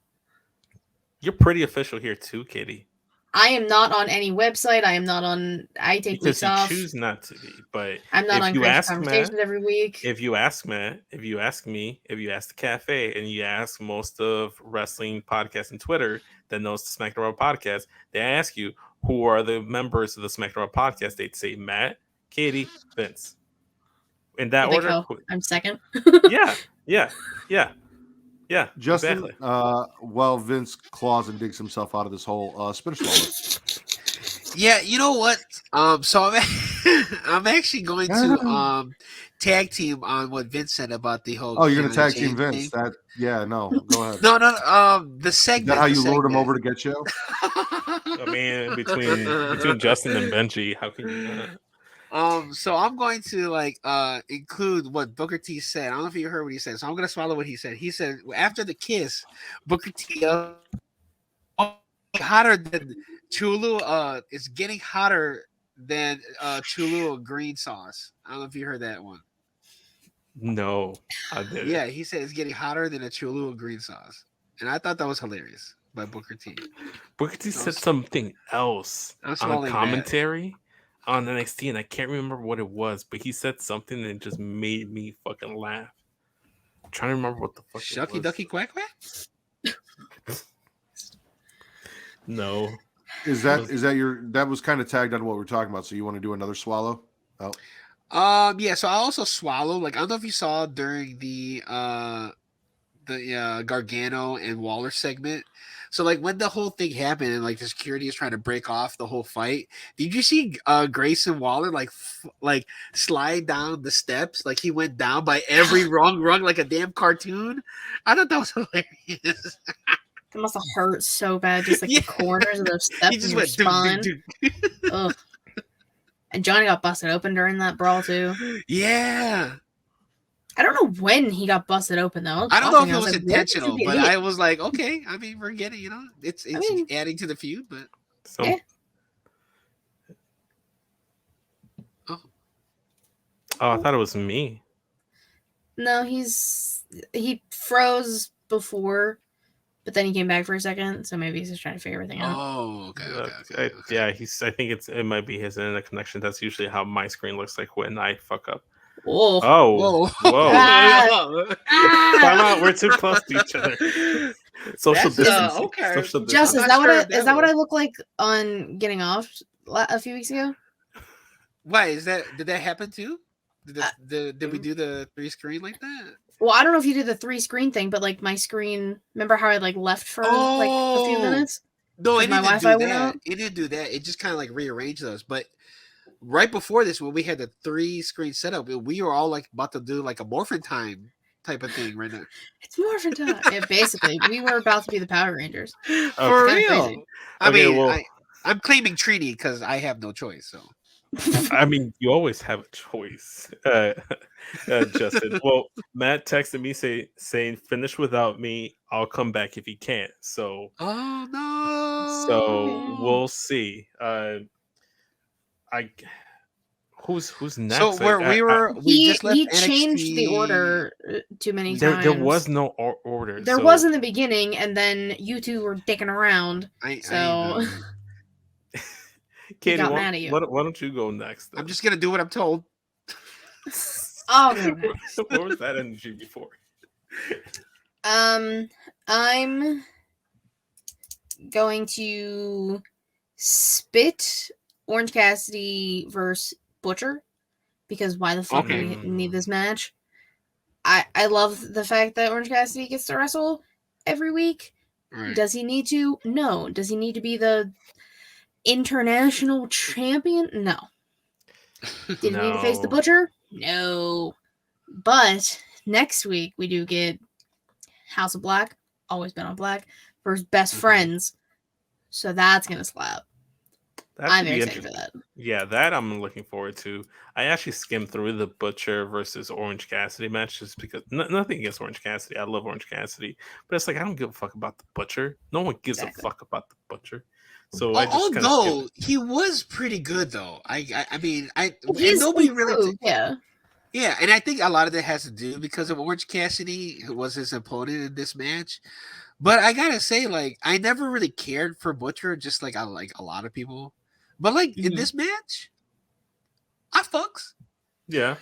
You're pretty official here too, Katie. I am not on any website. I am not on. I take weeks off. You choose not to be, but I'm not on Crash Conversations every week. If you ask Matt, if you ask me, if you ask the cafe, and you ask most of wrestling podcasts and Twitter that knows the Smackin It Raw Podcast, they ask you who are the members of the Smackin It Raw Podcast. They'd say Matt, Katie, Vince. In that order, I'm second. Yeah. Justin, exactly. While Vince claws and digs himself out of this whole spinner swallow. Yeah, you know what? So I'm actually going to tag team on what Vince said about the whole. Oh, you're going to tag team Vince? Go ahead. No. The segment. Is that how you lured him over to Get Show? I mean, between Justin and Benji, how can you not? So I'm going to include what Booker T said. I don't know if you heard what he said, so I'm going to swallow what he said. He said after the kiss, Booker T hotter than Chulu. It's getting hotter than Chulu green sauce. I don't know if you heard that one. No, I didn't. Yeah, he said it's getting hotter than a Chulu green sauce, and I thought that was hilarious by Booker T. Booker T said something else on commentary. On NXT, and I can't remember what it was, but he said something that just made me fucking laugh. I'm trying to remember what the fuck Shucky it was. Ducky Quack Quack? No. Is that was kind of tagged on what we're talking about, so you want to do another swallow? Oh. Yeah, so I also swallow, I don't know if you saw during the Gargano and Waller segment. So like when the whole thing happened and like the security is trying to break off the whole fight, did you see Grayson Waller like slide down the steps? Like he went down by every rung like a damn cartoon. I thought that was hilarious. It must have hurt so bad, just like the corners of those steps He just in your went spine. Ugh. And Johnny got busted open during that brawl too. Yeah. I don't know when he got busted open though. I don't know if it was intentional, but I was like, okay. I mean, we're getting, it's adding to the feud, but yeah. Oh, I thought it was me. No, he froze before, but then he came back for a second, so maybe he's just trying to figure everything out. Oh, okay. Yeah, I think it might be his internet connection. That's usually how my screen looks like when I fuck up. Whoa. Oh, whoa. Time out. We're too close to each other. Social distancing. Okay. Social distancing. Just, is that what I look like on getting off a few weeks ago? Why did that happen too? Did we do the 3 screen like that? Well, I don't know if you did the 3 screen thing, but like my screen, remember how I like left for like a few minutes? No, it my didn't Wi-Fi do went that. out? It didn't do that. It just kind of like rearranged those. But right before this, when we had the 3-screen setup, we were all like about to do like a Morphin Time type of thing right now. It's Morphin Time. Yeah, basically, we were about to be the Power Rangers. For real. Crazy. I mean, I'm claiming Trini because I have no choice. So. I mean, you always have a choice, Justin. Well, Matt texted me saying, "Finish without me. I'll come back if you can't." So, oh no. So we'll see. Who's next? So we just left he NXT. changed the order too many times. There was no order. There was in the beginning, and then you two were dicking around. Katie, got mad at you. Why don't you go next? Then? I'm just gonna do what I'm told. Oh, no. What was that energy before? I'm going to spit Orange Cassidy versus Butcher because why the fuck do we need this match? I love the fact that Orange Cassidy gets to wrestle every week. Right. Does he need to? No. Does he need to be the international champion? No. Did he need to face the Butcher? No. But next week we do get House of Black, always been on Black, versus Best Friends. So that's gonna slap. I'm excited for that. Yeah, that I'm looking forward to. I actually skimmed through the Butcher versus Orange Cassidy match just because nothing against Orange Cassidy. I love Orange Cassidy, but it's like I don't give a fuck about the Butcher. No one gives a fuck about the Butcher. So although he was pretty good though. I mean nobody really yeah, and I think a lot of that has to do because of Orange Cassidy, who was his opponent in this match. But I gotta say, like, I never really cared for Butcher, just like I like a lot of people. But like in this match, I fucks. Yeah,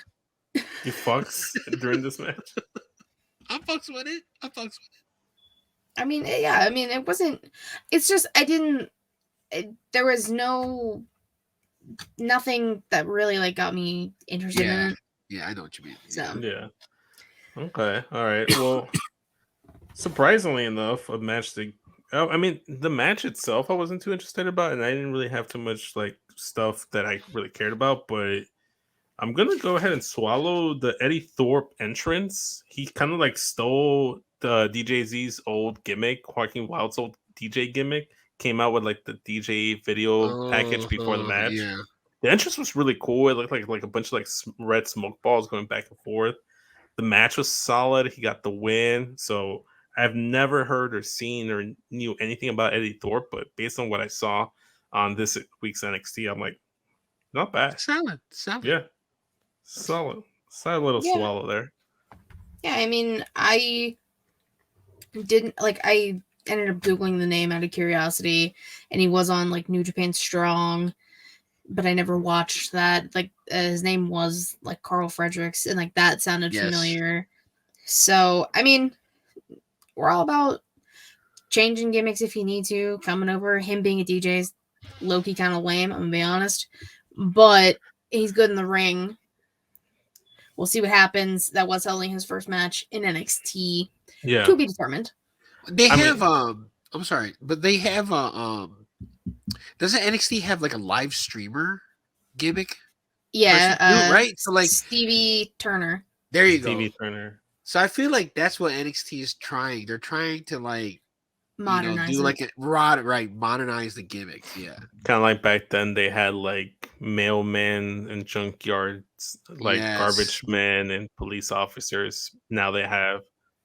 you fucks during this match. I fucks with it. I mean, yeah. I mean, it wasn't. It's just I didn't. There was nothing that really like got me interested in it. Yeah, I know what you mean. So yeah. Okay. All right. Well, surprisingly enough, a match that I mean, the match itself I wasn't too interested about, and I didn't really have too much like stuff that I really cared about. But I'm gonna go ahead and swallow the Eddie Thorpe entrance. He kind of like stole the DJZ's old gimmick, Joaquin Wild's old DJ gimmick. Came out with like the DJ video package before the match. Yeah. The entrance was really cool. It looked like a bunch of like red smoke balls going back and forth. The match was solid. He got the win. So I've never heard or seen or knew anything about Eddie Thorpe, but based on what I saw on this week's NXT, I'm like, not bad. Solid. Yeah. Solid little swallow there. Yeah, I mean, I ended up Googling the name out of curiosity, and he was on like New Japan Strong, but I never watched that. Like his name was like Carl Fredericks, and like that sounded familiar. So I mean, we're all about changing gimmicks if you need to. Coming over, him being a DJ is low-key kind of lame, I'm gonna be honest, but he's good in the ring. We'll see what happens. That was only his first match in NXT. Yeah, to be determined. They have I'm sorry, but they have a doesn't NXT have like a live streamer gimmick? Yeah, person too, right? So like Stevie Turner. there you go. Stevie Turner. So I feel like that's what NXT is trying. They're trying to like Modernize do it. like right, modernize the gimmick. Yeah. Kind of like back then they had like mailmen and junkyards, like Yes. garbage men and police officers. Now they have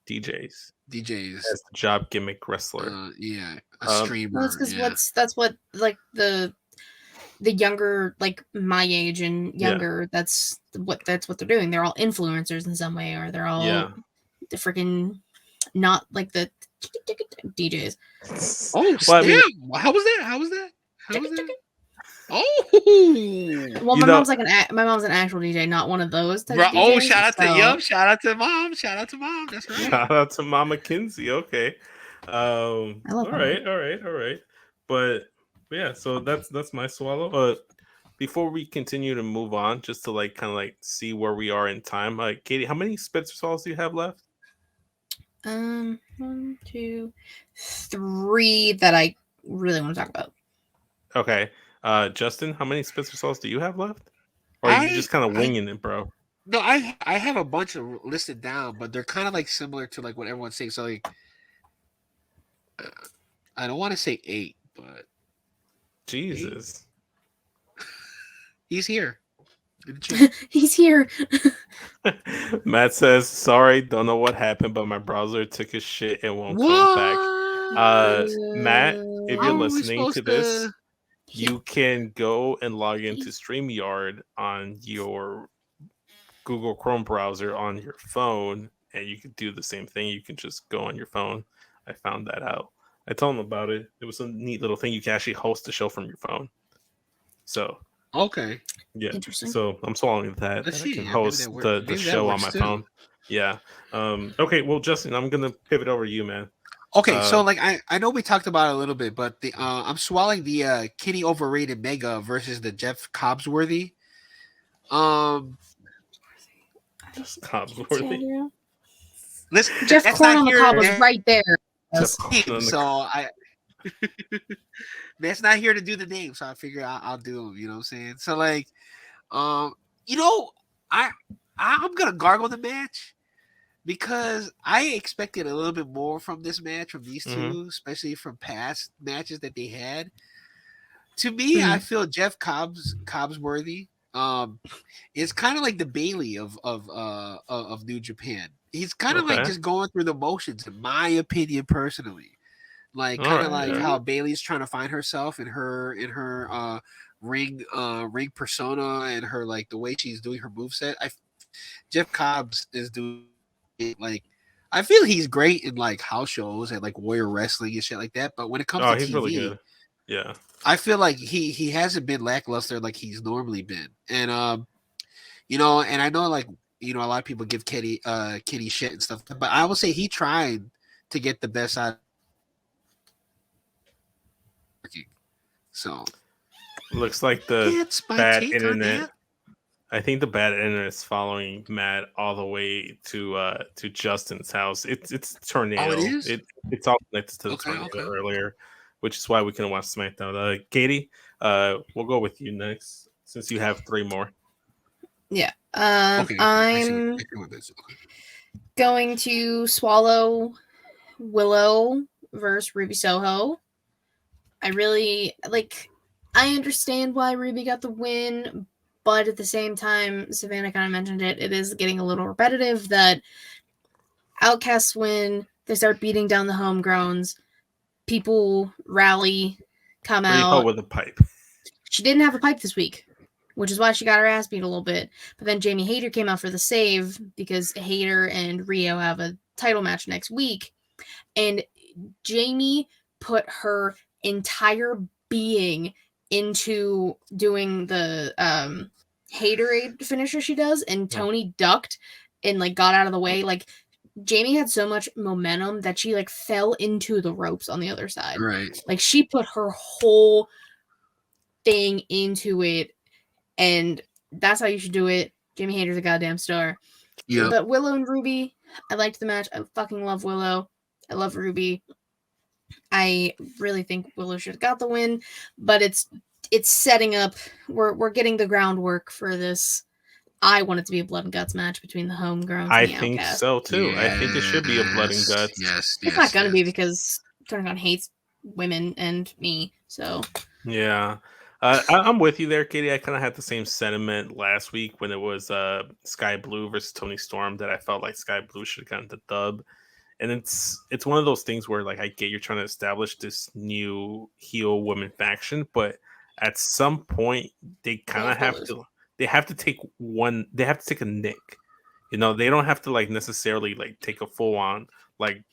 DJs DJs. as the job gimmick wrestler. Yeah, a streamer. Well, it's because yeah. that's what like the younger, like my age and younger, that's what they're doing. They're all influencers in some way, or they're all the freaking not like the DJs. Oh, Well, I mean, how was that? Oh, well, my mom's like my mom's an actual DJ, not one of those types of DJs, shout out to mom. That's right. Shout out to Mama Kinzy. Okay. I love all right. But yeah, so that's my swallow. But before we continue to move on, just to like kind of like see where we are in time, Katie, how many spits or swallows do you have left? 1, 2, 3 that I really want to talk about. Okay. Justin, how many spits or swallows do you have left? Or are you just kind of winging it, bro? No, I have a bunch of listed down, but they're kind of like similar to like what everyone's saying. So like, I don't want to say 8, but Jesus, 8? He's here. He's here. Matt says, "Sorry, don't know what happened, but my browser took a shit and won't come back." Matt, if you're listening to this, you can go and log into StreamYard on your Google Chrome browser on your phone, and you can do the same thing. You can just go on your phone. I found that out. I told him about it. It was a neat little thing. You can actually host the show from your phone. So okay, yeah. Interesting. So I'm swallowing that. Let's I see. can Yeah, host the show on my phone. Yeah. Okay. Well, Justin, I'm gonna pivot over to you, man. Okay, so like I know we talked about it a little bit, but the I'm swallowing the Kenny Overrated Mega versus the Jeff Cobbsworthy. Cobbsworthy. Listen, Jeff Corn on the Cob was right there. So that's not here to do the name, so I figure I'll do them. You know what I'm saying? So like, I'm gonna gargle the match because I expected a little bit more from this match from these two, especially from past matches that they had. To me, I feel Jeff Cobbsworthy is kind of like the Bailey of New Japan. He's kind of like just going through the motions, in my opinion, personally. Like kind of like how Bailey's trying to find herself in her ring persona and her like the way she's doing her moveset. Jeff Cobbs is doing it like I feel he's great in like house shows and like Warrior Wrestling and shit like that. But when it comes to he's TV, really good. Yeah, I feel like he hasn't been lackluster like he's normally been. And and I know like a lot of people give Kenny shit and stuff, but I will say he tried to get the best out. So looks like the bad internet. I think the bad internet is following Matt all the way to Justin's house. It's tornado. Oh, it is? It's all connected to the tornado earlier, which is why we couldn't watch SmackDown. Katie, we'll go with you next since you have 3 more. Yeah. I'm going to swallow Willow versus Ruby Soho. I really I understand why Ruby got the win, but at the same time, Savannah kind of mentioned it. It is getting a little repetitive that Outcasts win, they start beating down the homegrowns, people rally, come out with a pipe. She didn't have a pipe this week, which is why she got her ass beat a little bit. But then Jamie Hayter came out for the save because Hayter and Rio have a title match next week, and Jamie put her entire being into doing the Haterade finisher she does, and Tony ducked and got out of the way. Jamie had so much momentum that she fell into the ropes on the other side. Right. She put her whole thing into it, and that's how you should do it. Jamie Hayter's a goddamn star. Yeah. But Willow and Ruby, I liked the match. I fucking love Willow. I love Ruby. I really think Willow should have got the win, but it's setting up. We're getting the groundwork for this. I want it to be a blood and guts match between the homegrowns I and the think outcasts. so too. I think it should be a blood and guts. Yes, It's not gonna be because Turnagon hates women and me. So yeah, I'm with you there, Katie. I kind of had the same sentiment last week when it was Sky Blue versus Tony Storm, that I felt like Sky Blue should have gotten the dub. And it's one of those things where, like, I get you're trying to establish this new heel women faction, but at some point they kind of have to take a nick. You know, they don't have to like necessarily like take a full on like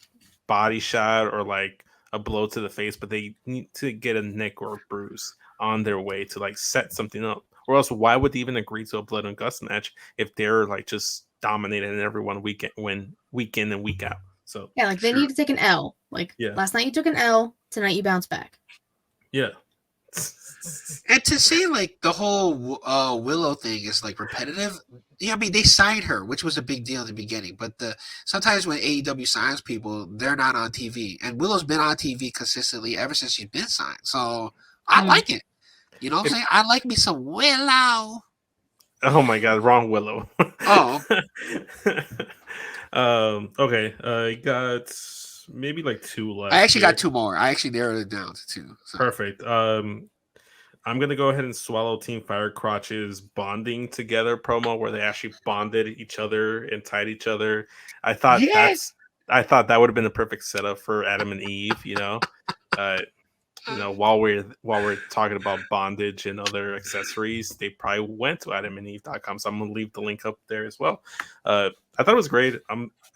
body shot or like a blow to the face, but they need to get a nick or a bruise on their way to like set something up. Or else why would they even agree to a blood and guts match if they're like just dominating everyone week in and week out? So yeah, like they need to take an L. Like last night you took an L, tonight you bounce back. Yeah. And to say like the whole Willow thing is like repetitive, yeah, I mean they signed her, which was a big deal in the beginning. But sometimes when AEW signs people, they're not on TV, and Willow's been on TV consistently ever since she's been signed. So I like it. You know what I'm saying? I like me some Willow. Oh my God, wrong Willow. Oh. Okay. I got maybe like 2 left. I actually got 2 more. I actually narrowed it down to 2. So. Perfect. I'm gonna go ahead and swallow Team Firecrotch's bonding together promo where they actually bonded each other and tied each other. I thought that would have been a perfect setup for Adam and Eve. You know, while we're talking about bondage and other accessories, they probably went to AdamandEve.com. So I'm gonna leave the link up there as well. I thought it was great.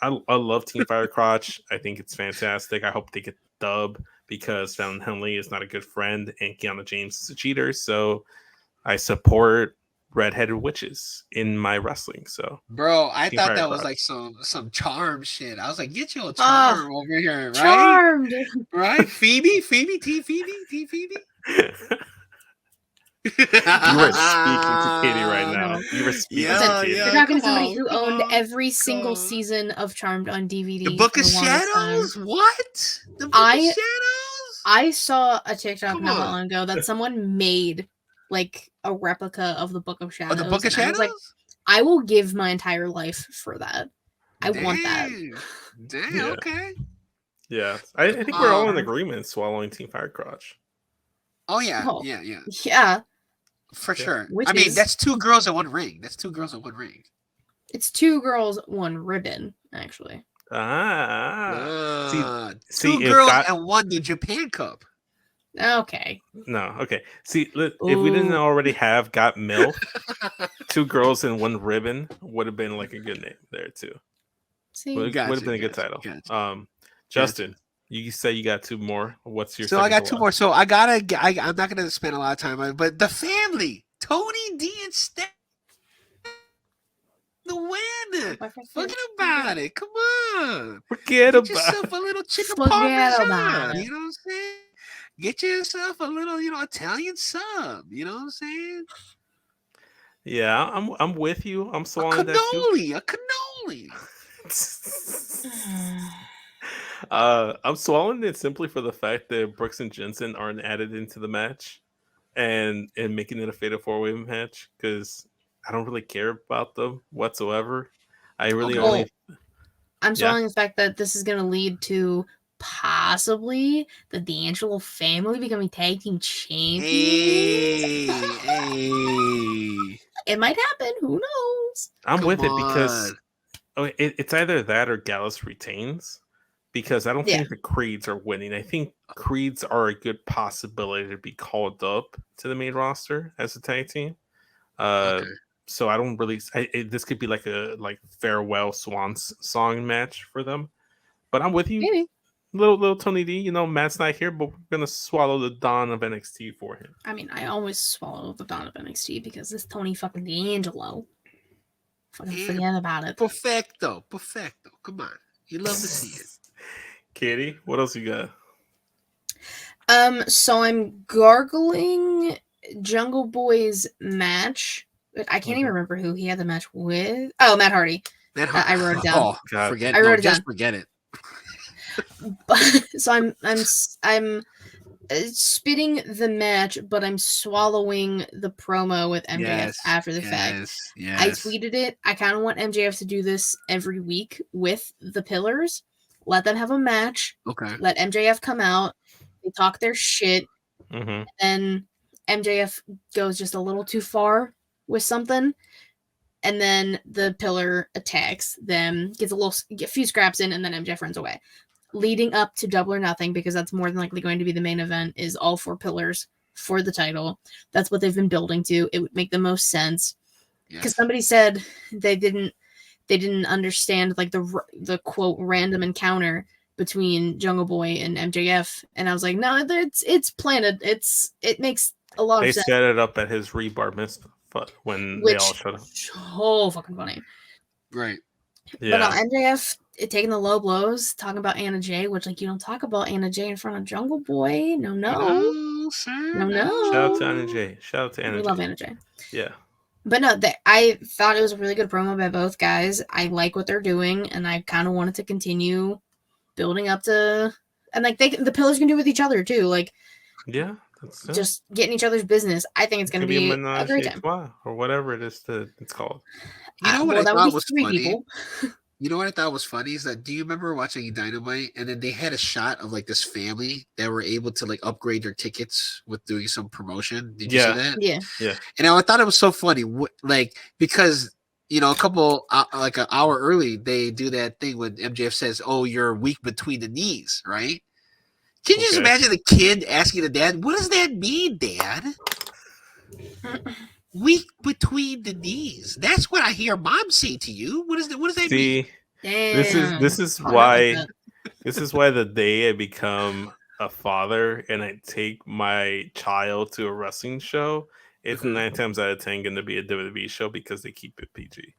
I love Team Firecrotch. I think it's fantastic. I hope they get the dub because Fallon Henley is not a good friend and Kiana James is a cheater. So I support redheaded witches in my wrestling. So, bro, I thought that was like some charm shit. I was like, get your charm over here, right? Charmed, right? Phoebe, T Phoebe. You were speaking to Katie right now. You were speaking to Katie. You're talking to somebody who owned every single season of Charmed on DVD. The Book of Shadows? What? The Book of Shadows? I saw a TikTok not long ago that someone made like a replica of the Book of Shadows. Oh, the Book of Shadows? I was like, I will give my entire life for that. I want that. Damn, yeah. Okay. Yeah. I think we're all in agreement swallowing Team Firecrotch. Oh, yeah. Oh. Yeah. Yeah. For sure. Which mean, that's 2 girls in one ring. It's 2 girls, 1 ribbon, actually. See, 2 girls and 1 the Japan Cup. Okay. No, okay. See, if we didn't already have Got Milf, 2 girls and 1 ribbon would have been like a good name there too. See, would have been a good title. Justin, you say you got 2 more. What's your? So I got 2 more. So I'm not gonna spend a lot of time on it, but the family, Tony D and Steph, the win. Forget about it. Come on. Get yourself a little chicken parmesan. You know what I'm saying? Get yourself a little, Italian sub. You know what I'm saying? Yeah, I'm with you. I'm swallowing that too. A cannoli. I'm swallowing it simply for the fact that Brooks and Jensen aren't added into the match and making it a fatal 4-way match because I don't really care about them whatsoever. I really I'm swallowing the fact that this is going to lead to possibly the D'Angelo family becoming tag team champions. It might happen. Who knows? I'm with it because it's either that or Gallus retains. Because I don't think the Creeds are winning. I think Creeds are a good possibility to be called up to the main roster as a tag team. So I don't really. This could be like a farewell Swans song match for them. But I'm with you, maybe. Little Tony D. You know, Matt's not here, but we're gonna swallow the Dawn of NXT for him. I mean, I always swallow the Dawn of NXT because this Tony fucking D'Angelo. Fucking forget about it. Perfecto. Come on, you love to see it. Katie, what else you got? So I'm gargling Jungle Boy's match. I can't even remember who he had the match with. Oh, Matt Hardy. I wrote it down. Oh, God. I wrote it down. Forget it. So I'm spitting the match, but I'm swallowing the promo with MJF after the fact. Yes. I tweeted it. I kind of want MJF to do this every week with the Pillars. Let them have a match. Okay. Let MJF come out. They talk their shit. Mm-hmm. And MJF goes just a little too far with something. And then the Pillar attacks them, gets a few scraps in, and then MJF runs away. Leading up to Double or Nothing, because that's more than likely going to be the main event, is all 4 Pillars for the title. That's what they've been building to. It would make the most sense. Because somebody said they didn't understand like the quote random encounter between Jungle Boy and MJF, and I was like, no, it's planted. It makes a lot of sense. They set it up at his rebar mitzvah when they all showed up. So fucking funny, right? Yeah. But MJF taking the low blows, talking about Anna Jay, which like you don't talk about Anna Jay in front of Jungle Boy. No, sir. No. Shout out to Anna Jay. We love Anna Jay. Yeah. But no, I thought it was a really good promo by both guys. I like what they're doing, and I kind of wanted to continue building up to, and like the Pillars can do with each other too. Like, yeah, just getting each other's business. I think it's going to be a great time, or whatever it is it's called. You know what I thought was funny? You know what I thought was funny is that, do you remember watching Dynamite and then they had a shot of like this family that were able to like upgrade their tickets with doing some promotion? Did you see that? Yeah. And I thought it was so funny, like, because a couple like an hour early they do that thing when MJF says, "Oh, you're weak between the knees," right? Can you just imagine the kid asking the dad, "What does that mean, Dad?" Weak between the knees. That's what I hear Mom say to you. What does that mean? This is why the day I become a father and I take my child to a wrestling show, it's 9 times out of 10 going to be a WWE show because they keep it PG.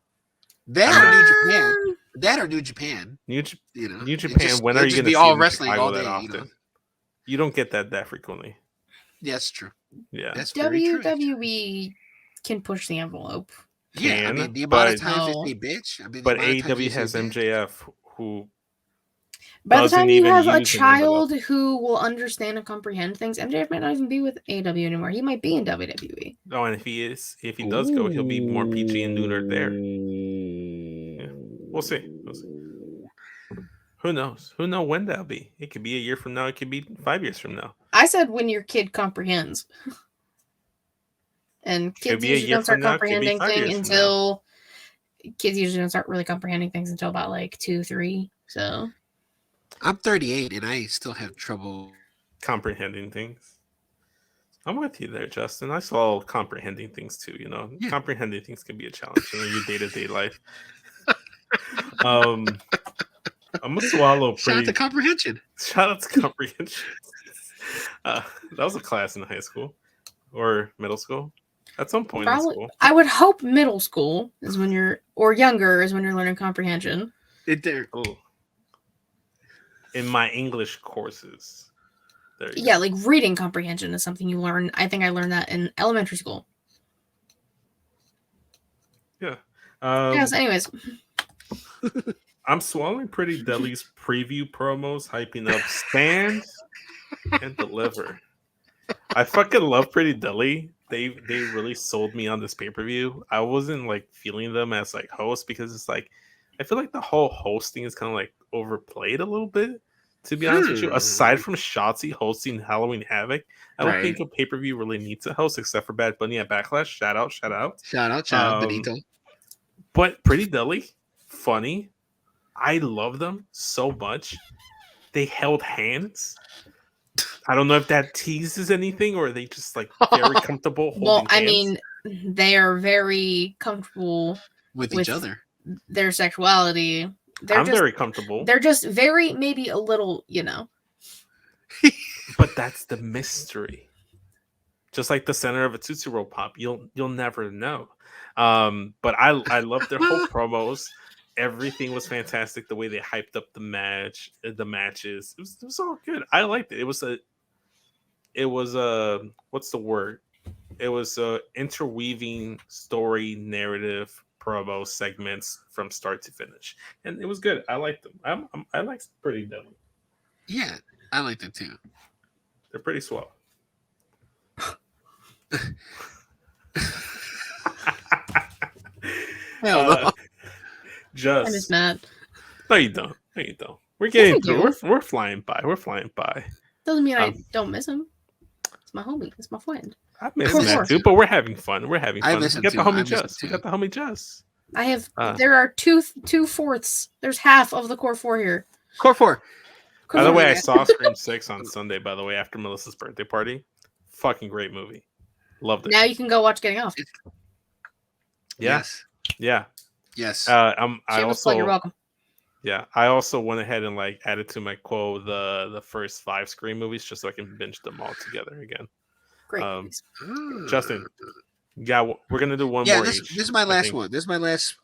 That or New Japan. New Japan. When are you going to see all wrestling all day? That often? You don't get that frequently. Yeah, that's true. Yeah, that's very WWE can push the envelope. Yeah, I mean the amount of times they say bitch. I mean, but AEW has MJF who. By the time you have a child who will understand and comprehend things, MJF might not even be with AEW anymore. He might be in WWE. Oh, and if he does go, he'll be more PG and neutered there. Yeah. We'll see. Who knows? Who knows when that'll be? It could be a year from now. It could be 5 years from now. I said when your kid comprehends. And kids usually don't start comprehending things until kids usually don't start really comprehending things until about like 2, 3. So I'm 38 and I still have trouble comprehending things. I'm with you there, Justin. I saw comprehending things too. Comprehending things can be a challenge in your day-to-day life. I'm gonna swallow. Shout out to comprehension. Shout out to comprehension. That was a class in high school or middle school. At some point in school. I would hope middle school is when or younger is when you're learning comprehension. In my English courses. Yeah, like reading comprehension is something you learn. I think I learned that in elementary school. Yeah. So anyways. I'm swallowing Pretty Deadly's preview promos, hyping up Stand and Deliver. I fucking love Pretty Deadly. They really sold me on this pay-per-view. I wasn't like feeling them as like hosts because it's like I feel like the whole hosting is kind of like overplayed a little bit, to be honest with you. Aside from Shotzi hosting Halloween Havoc, I don't think a pay-per-view really needs a host except for Bad Bunny at Backlash. Shout out Benito. But Pretty Deadly, funny. I love them so much. They held hands. I don't know if that teases anything or are they just like very comfortable holding hands. Mean, they are very comfortable with each other. Their sexuality. I'm very comfortable. They're just very, maybe a little, But that's the mystery. Just like the center of a Tootsie Roll Pop, you'll never know. But I love their whole promos. Everything was fantastic. The way they hyped up the matches, it was all good. I liked it. It was what's the word? It was interweaving story narrative promo segments from start to finish, and it was good. I liked them. I like Pretty Deadly. Yeah, I like that too. They're pretty swell. Hell no. I miss Just Matt. no, you don't. No, you don't. We're Yes, I getting through. do. We're flying by. We're flying by. Doesn't mean I Um, don't miss him. It's my homie. It's my friend. I miss Cool. Matt too, but we're having fun. We're having I fun. miss We him got the too. I homie miss him Jess. We too. got the homie Jess. I have. Uh. There are two fourths. There's half of the core 4 here. Core 4. By the way, I Yeah. saw Scream 6 on Sunday, by the way, after Melissa's birthday party. Fucking great movie. Loved it. Now you can go watch Getting Off. Yeah. Yes. Yeah. Yes. I Shameless plug, you're also welcome. yeah, I also went ahead and like added to my quote the first 5 Scream movies just so I can binge them all together again. Great. Um, Justin, yeah, we're gonna do one yeah, more. this each, is my I last think. one. This is my last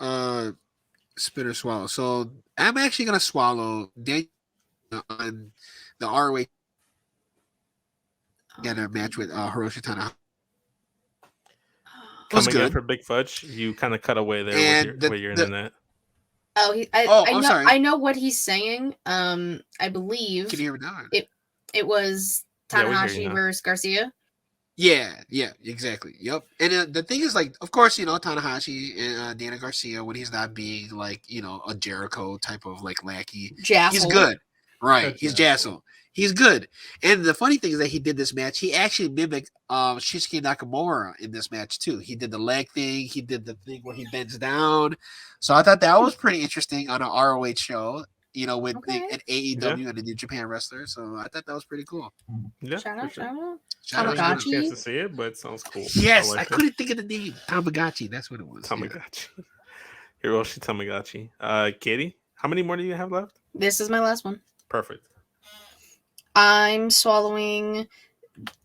spit or swallow. So I'm actually gonna swallow Daniel on the ROH get a match with Hiroshi Tanahashi. Was Come again good. for Big Fudge. You kind of cut away there And with your internet. Oh, I'm know. sorry. I know what he's saying. I believe Can you hear me now? it was Yeah, we hear you Tanahashi now. versus Garcia. Yeah, exactly. Yep. And the thing is, like, of course, Tanahashi and Dana Garcia, when he's not being like, a Jericho type of like lackey, Jassel. he's good. Right. That's He's Jassel. Jassel. He's good. And the funny thing is that he did this match. He actually mimicked Shinsuke Nakamura in this match too. He did the leg thing. He did the thing where he bends down. So I thought that was pretty interesting on an ROH show, with Okay. an AEW and a New Japan wrestler. So I thought that was pretty cool. Yeah, Shout for out, sure. shout out. Shout I out, didn't shout get a out. Tamagotchi? chance to see it, but it sounds cool. Yes, I like it. couldn't think of the name. Tamagotchi. That's what it was. Yeah. Tamagotchi. Hiroshi Tamagotchi. Katie, how many more do you have left? This is my last one. Perfect. I'm swallowing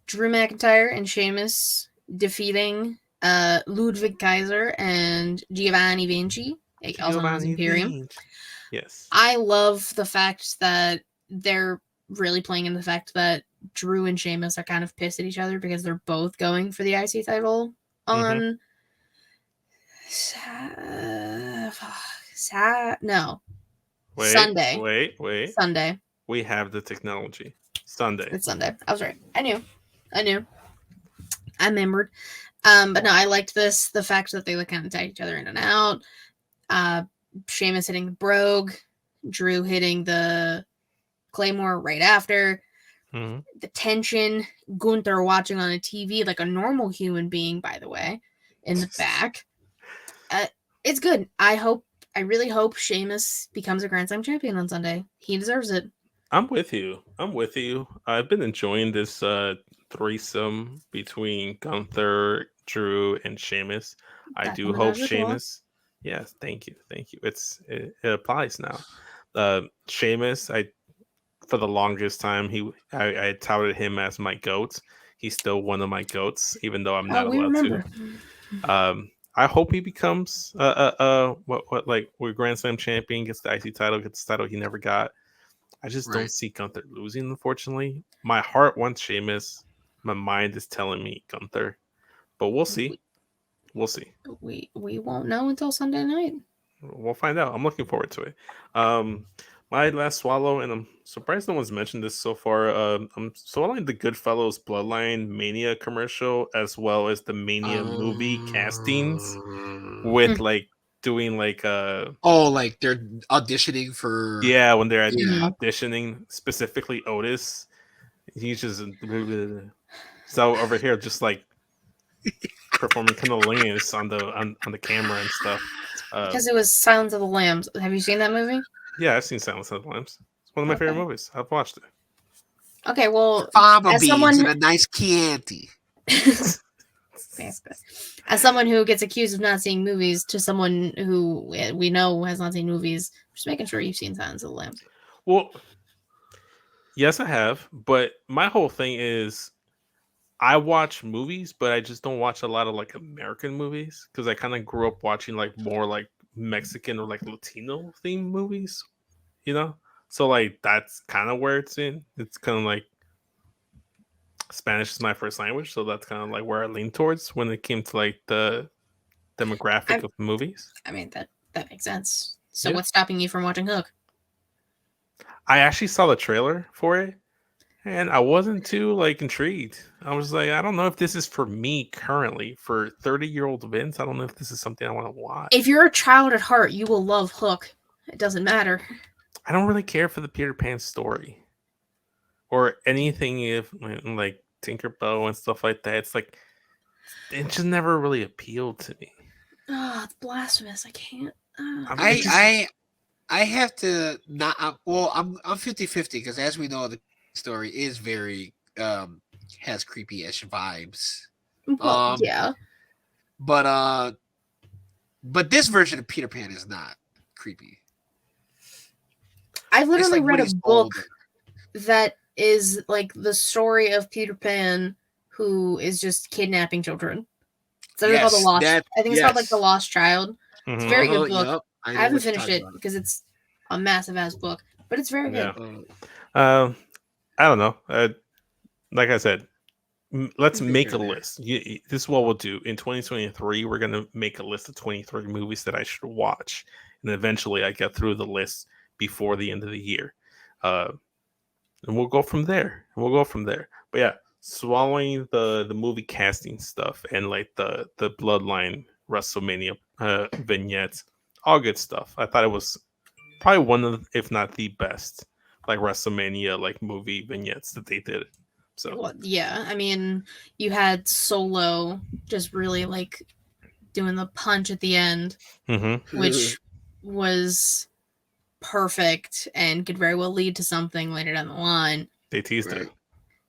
Drew McIntyre and Sheamus defeating Ludwig Kaiser and Giovanni Vinci, also known as Imperium. Yes. I love the fact that they're really playing in the fact that Drew and Sheamus are kind of pissed at each other because they're both going for the IC title on Sunday. Wait. Sunday. We have the technology. Sunday. It's Sunday. I was right. I knew. I remembered. But no, I liked this. The fact that they would kind of tag each other in and out. Sheamus hitting the Brogue. Drew hitting the Claymore right after. Mm-hmm. The tension. Gunther watching on a TV like a normal human being, by the way, in the back. It's good. I really hope Sheamus becomes a Grand Slam champion on Sunday. He deserves it. I'm with you. I've been enjoying this threesome between Gunther, Drew, and Sheamus. I Back do in the hope Magic Sheamus. Yes, thank you. It applies now. Sheamus, for the longest time I touted him as my goat. He's still one of my goats, even though I'm not allowed to. I hope he becomes what Grand Slam champion, gets the IC title, gets the title he never got. I just don't see Gunther losing, unfortunately. My heart wants Sheamus. My mind is telling me Gunther. But we'll see. We'll see. We won't know until Sunday night. We'll find out. I'm looking forward to it. My last swallow, and I'm surprised no one's mentioned this so far. I'm swallowing the Goodfellas Bloodline Mania commercial, as well as the Mania movie castings with like doing like like they're auditioning for when they're auditioning, specifically Otis. He's just so over here just like performing cunnilingus on the camera and stuff. Because it was Silence of the Lambs. Have you seen that movie? Yeah, I've seen Silence of the Lambs. It's one of my favorite movies. I've watched it. Okay, well, Fava as beans someone and a nice Chianti. As someone who gets accused of not seeing movies to someone who we know has not seen movies, just making sure you've seen Silence of the Lambs. Well, yes, I have. But my whole thing is I watch movies, but I just don't watch a lot of like American movies because I kind of grew up watching like more like Mexican or like Latino themed movies, So like that's kind of where it's in. It's kind of like Spanish is my first language, so that's kind of like where I lean towards when it came to like the demographic of movies. I mean that makes sense. So what's stopping you from watching Hook? I actually saw the trailer for it, and I wasn't too like intrigued. I was like, I don't know if this is for me currently. For 30-year-old Vince, I don't know if this is something I want to watch. If you're a child at heart, you will love Hook. It doesn't matter. I don't really care for the Peter Pan story or anything if like Tinkerbell and stuff like that. It's like it just never really appealed to me. Oh, it's blasphemous. I can't. I have to not. I'm 50-50 because as we know, the story is very has creepy-ish vibes. Well, yeah. But this version of Peter Pan is not creepy. I've literally like read a Woody's book older. that is like the story of Peter Pan who is just kidnapping children. So it's called The Lost. I think it's called like The Lost Child. It's a very good book. Yep. I haven't finished it because it's a massive ass book, but it's very good. I don't know. Like I said, let's make a list. This is what we'll do in 2023. We're gonna make a list of 23 movies that I should watch, and eventually I get through the list before the end of the year, and we'll go from there. But yeah, swallowing the movie casting stuff and like the Bloodline WrestleMania vignettes, all good stuff. I thought it was probably one of, if not the best, like WrestleMania like movie vignettes that they did. So well, yeah, I mean, you had Solo just really like doing the punch at the end, which was perfect and could very well lead to something later down the line. They teased it.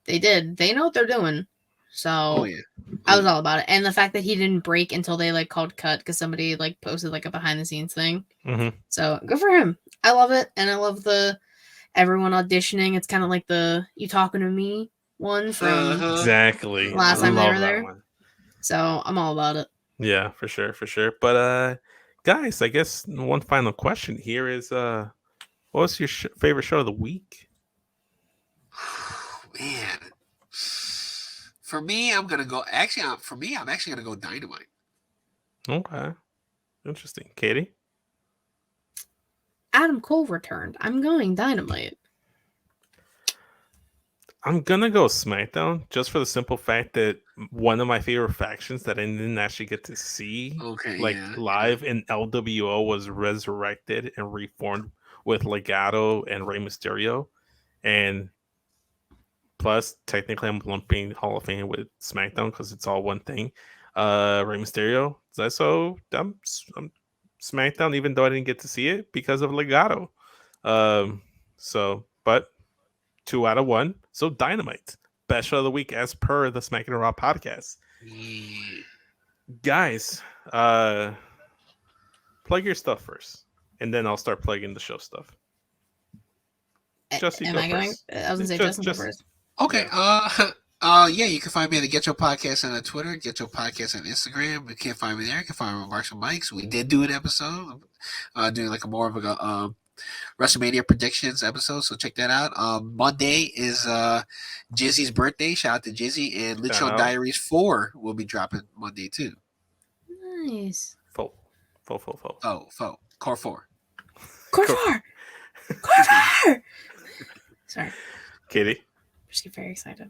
They did. They know what they're doing. So I was all about it. And the fact that he didn't break until they like called cut because somebody like posted like a behind the scenes thing. So good for him. I love it. And I love the everyone auditioning. It's kind of like the You Talking to Me one from exactly last time they were there. One. So I'm all about it. Yeah, for sure. But guys, I guess one final question here is what was your favorite show of the week? Man, for me, I'm gonna go. Actually, I'm actually gonna go Dynamite. Okay, interesting. Katie, Adam Cole returned. I'm going Dynamite. I'm gonna go SmackDown just for the simple fact that one of my favorite factions that I didn't actually get to see live in LWO was resurrected and reformed with Legado and Rey Mysterio, and plus technically I'm lumping Hall of Fame with SmackDown because it's all one thing. Rey Mysterio, so I'm SmackDown even though I didn't get to see it because of Legado. But 2 out of 1. So Dynamite, best show of the week as per the Smackin It Raw podcast. Guys, plug your stuff first, and then I'll start plugging the show stuff. Justin, am I going? First. I was gonna say Justin go first. Okay. Yeah, you can find me at the Get Your Podcast on Twitter, Get Your Podcast on Instagram. You can't find me there. You can find me on Marks and Mikes. We did do an episode, doing like a more of a WrestleMania predictions episode, so check that out. Monday is Jizzy's birthday. Shout out to Jizzy, and Lit Show Diaries 4 will be dropping Monday too. Nice. Full. Oh, Core 4. Core 4. Sorry, Katie. Just get very excited.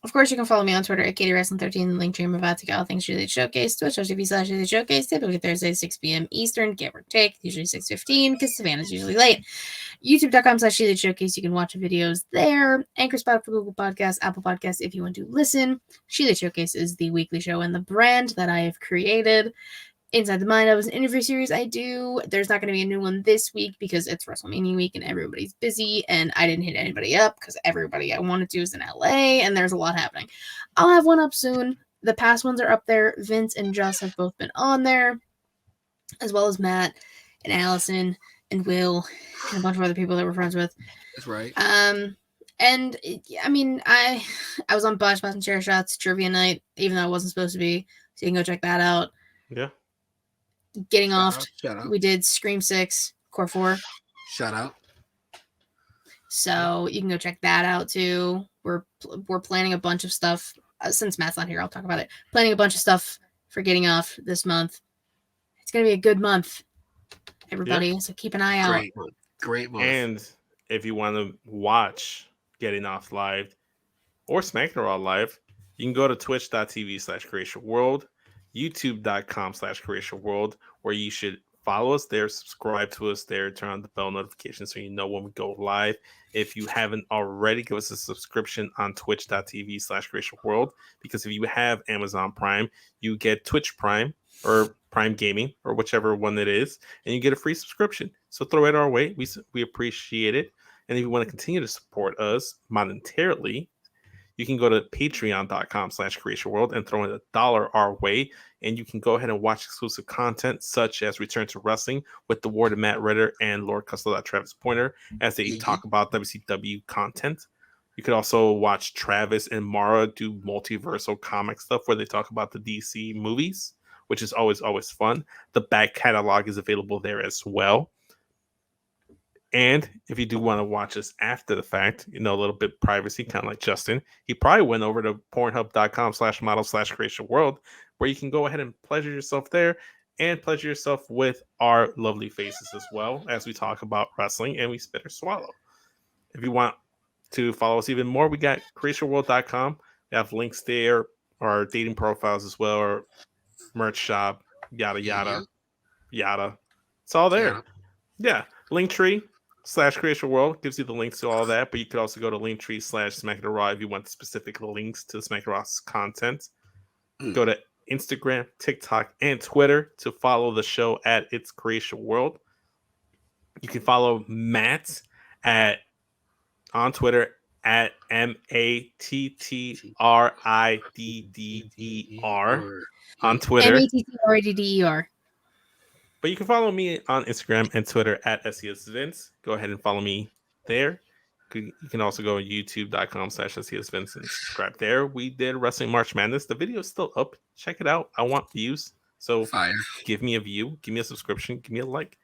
Of course, you can follow me on Twitter at KatieWrestling13, link to about to all things Juliet Showcase, Twitch.tv/Juliet Showcase, typically Thursday, 6 p.m. Eastern, give or take, usually 6:15, because Savannah's usually late. YouTube.com/Juliet Showcase, you can watch videos there. Anchor Spot for Google Podcasts, Apple Podcasts, if you want to listen. Juliet Showcase is the weekly show and the brand that I have created. Inside the Mind, was an interview series I do. There's not going to be a new one this week because it's WrestleMania week and everybody's busy, and I didn't hit anybody up because everybody I wanted to is in LA, and there's a lot happening. I'll have one up soon. The past ones are up there. Vince and Just have both been on there, as well as Matt and Allison and Will and a bunch of other people that we're friends with. That's right. And I mean, I was on Bosh and Chair Shots trivia night, even though I wasn't supposed to be, so you can go check that out. Yeah. Getting off, we did Scream 6, Core 4. Shout out. So you can go check that out too. We're planning a bunch of stuff. Since Matt's not here, I'll talk about it. Planning a bunch of stuff for Getting Off this month. It's going to be a good month, everybody. Yeah. So keep an eye out. Great month. And if you want to watch Getting Off Live or Smackin' It Raw Live, you can go to twitch.tv/creationworld, youtube.com/creationworld, where you should follow us there, subscribe to us there, turn on the bell notification so you know when we go live. If you haven't already, give us a subscription on twitch.tv/creationworld, because if you have Amazon Prime, you get Twitch Prime or Prime Gaming or whichever one it is, and you get a free subscription. So throw it our way. We appreciate it. And if you want to continue to support us monetarily, you can go to patreon.com/creationworld and throw in $1 our way, and you can go ahead and watch exclusive content such as Return to Wrestling with the Warden Matt Ritter and Lord Custom Travis Pointer as they talk about WCW content. You could also watch Travis and Mara do multiversal comic stuff where they talk about the DC movies, which is always fun. The back catalog is available there as well. And if you do want to watch us after the fact, a little bit privacy, kind of like Justin, he probably went over to pornhub.com/model/creationworld, where you can go ahead and pleasure yourself there and pleasure yourself with our lovely faces as well as we talk about wrestling and we spit or swallow. If you want to follow us even more, we got creationworld.com. We have links there, our dating profiles as well, our merch shop, yada, yada, yada. It's all there. Yeah. Linktree/Creation World gives you the links to all that, but you could also go to Linktree/Smackin' It Raw if you want the specific links to Smackin' It Raw's content. Go to Instagram, TikTok, and Twitter to follow the show at It's Creation World. You can follow Matt on Twitter at MATTRIDDER on Twitter. MATTRIDDER. But you can follow me on Instagram and Twitter at SESVince. Go ahead and follow me there. You can also go to youtube.com/SESVince and subscribe there. We did Wrestling March Madness. The video is still up. Check it out. I want views. So give me a view. Give me a subscription. Give me a like.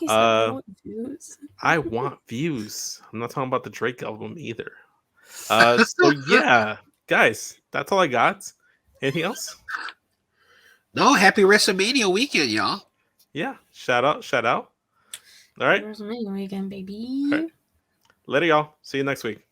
I want views. I want views. I'm not talking about the Drake album either. So yeah, guys, that's all I got. Anything else? No, happy WrestleMania weekend, y'all. Yeah, shout out. All right. WrestleMania weekend, baby. All right. Later, y'all. See you next week.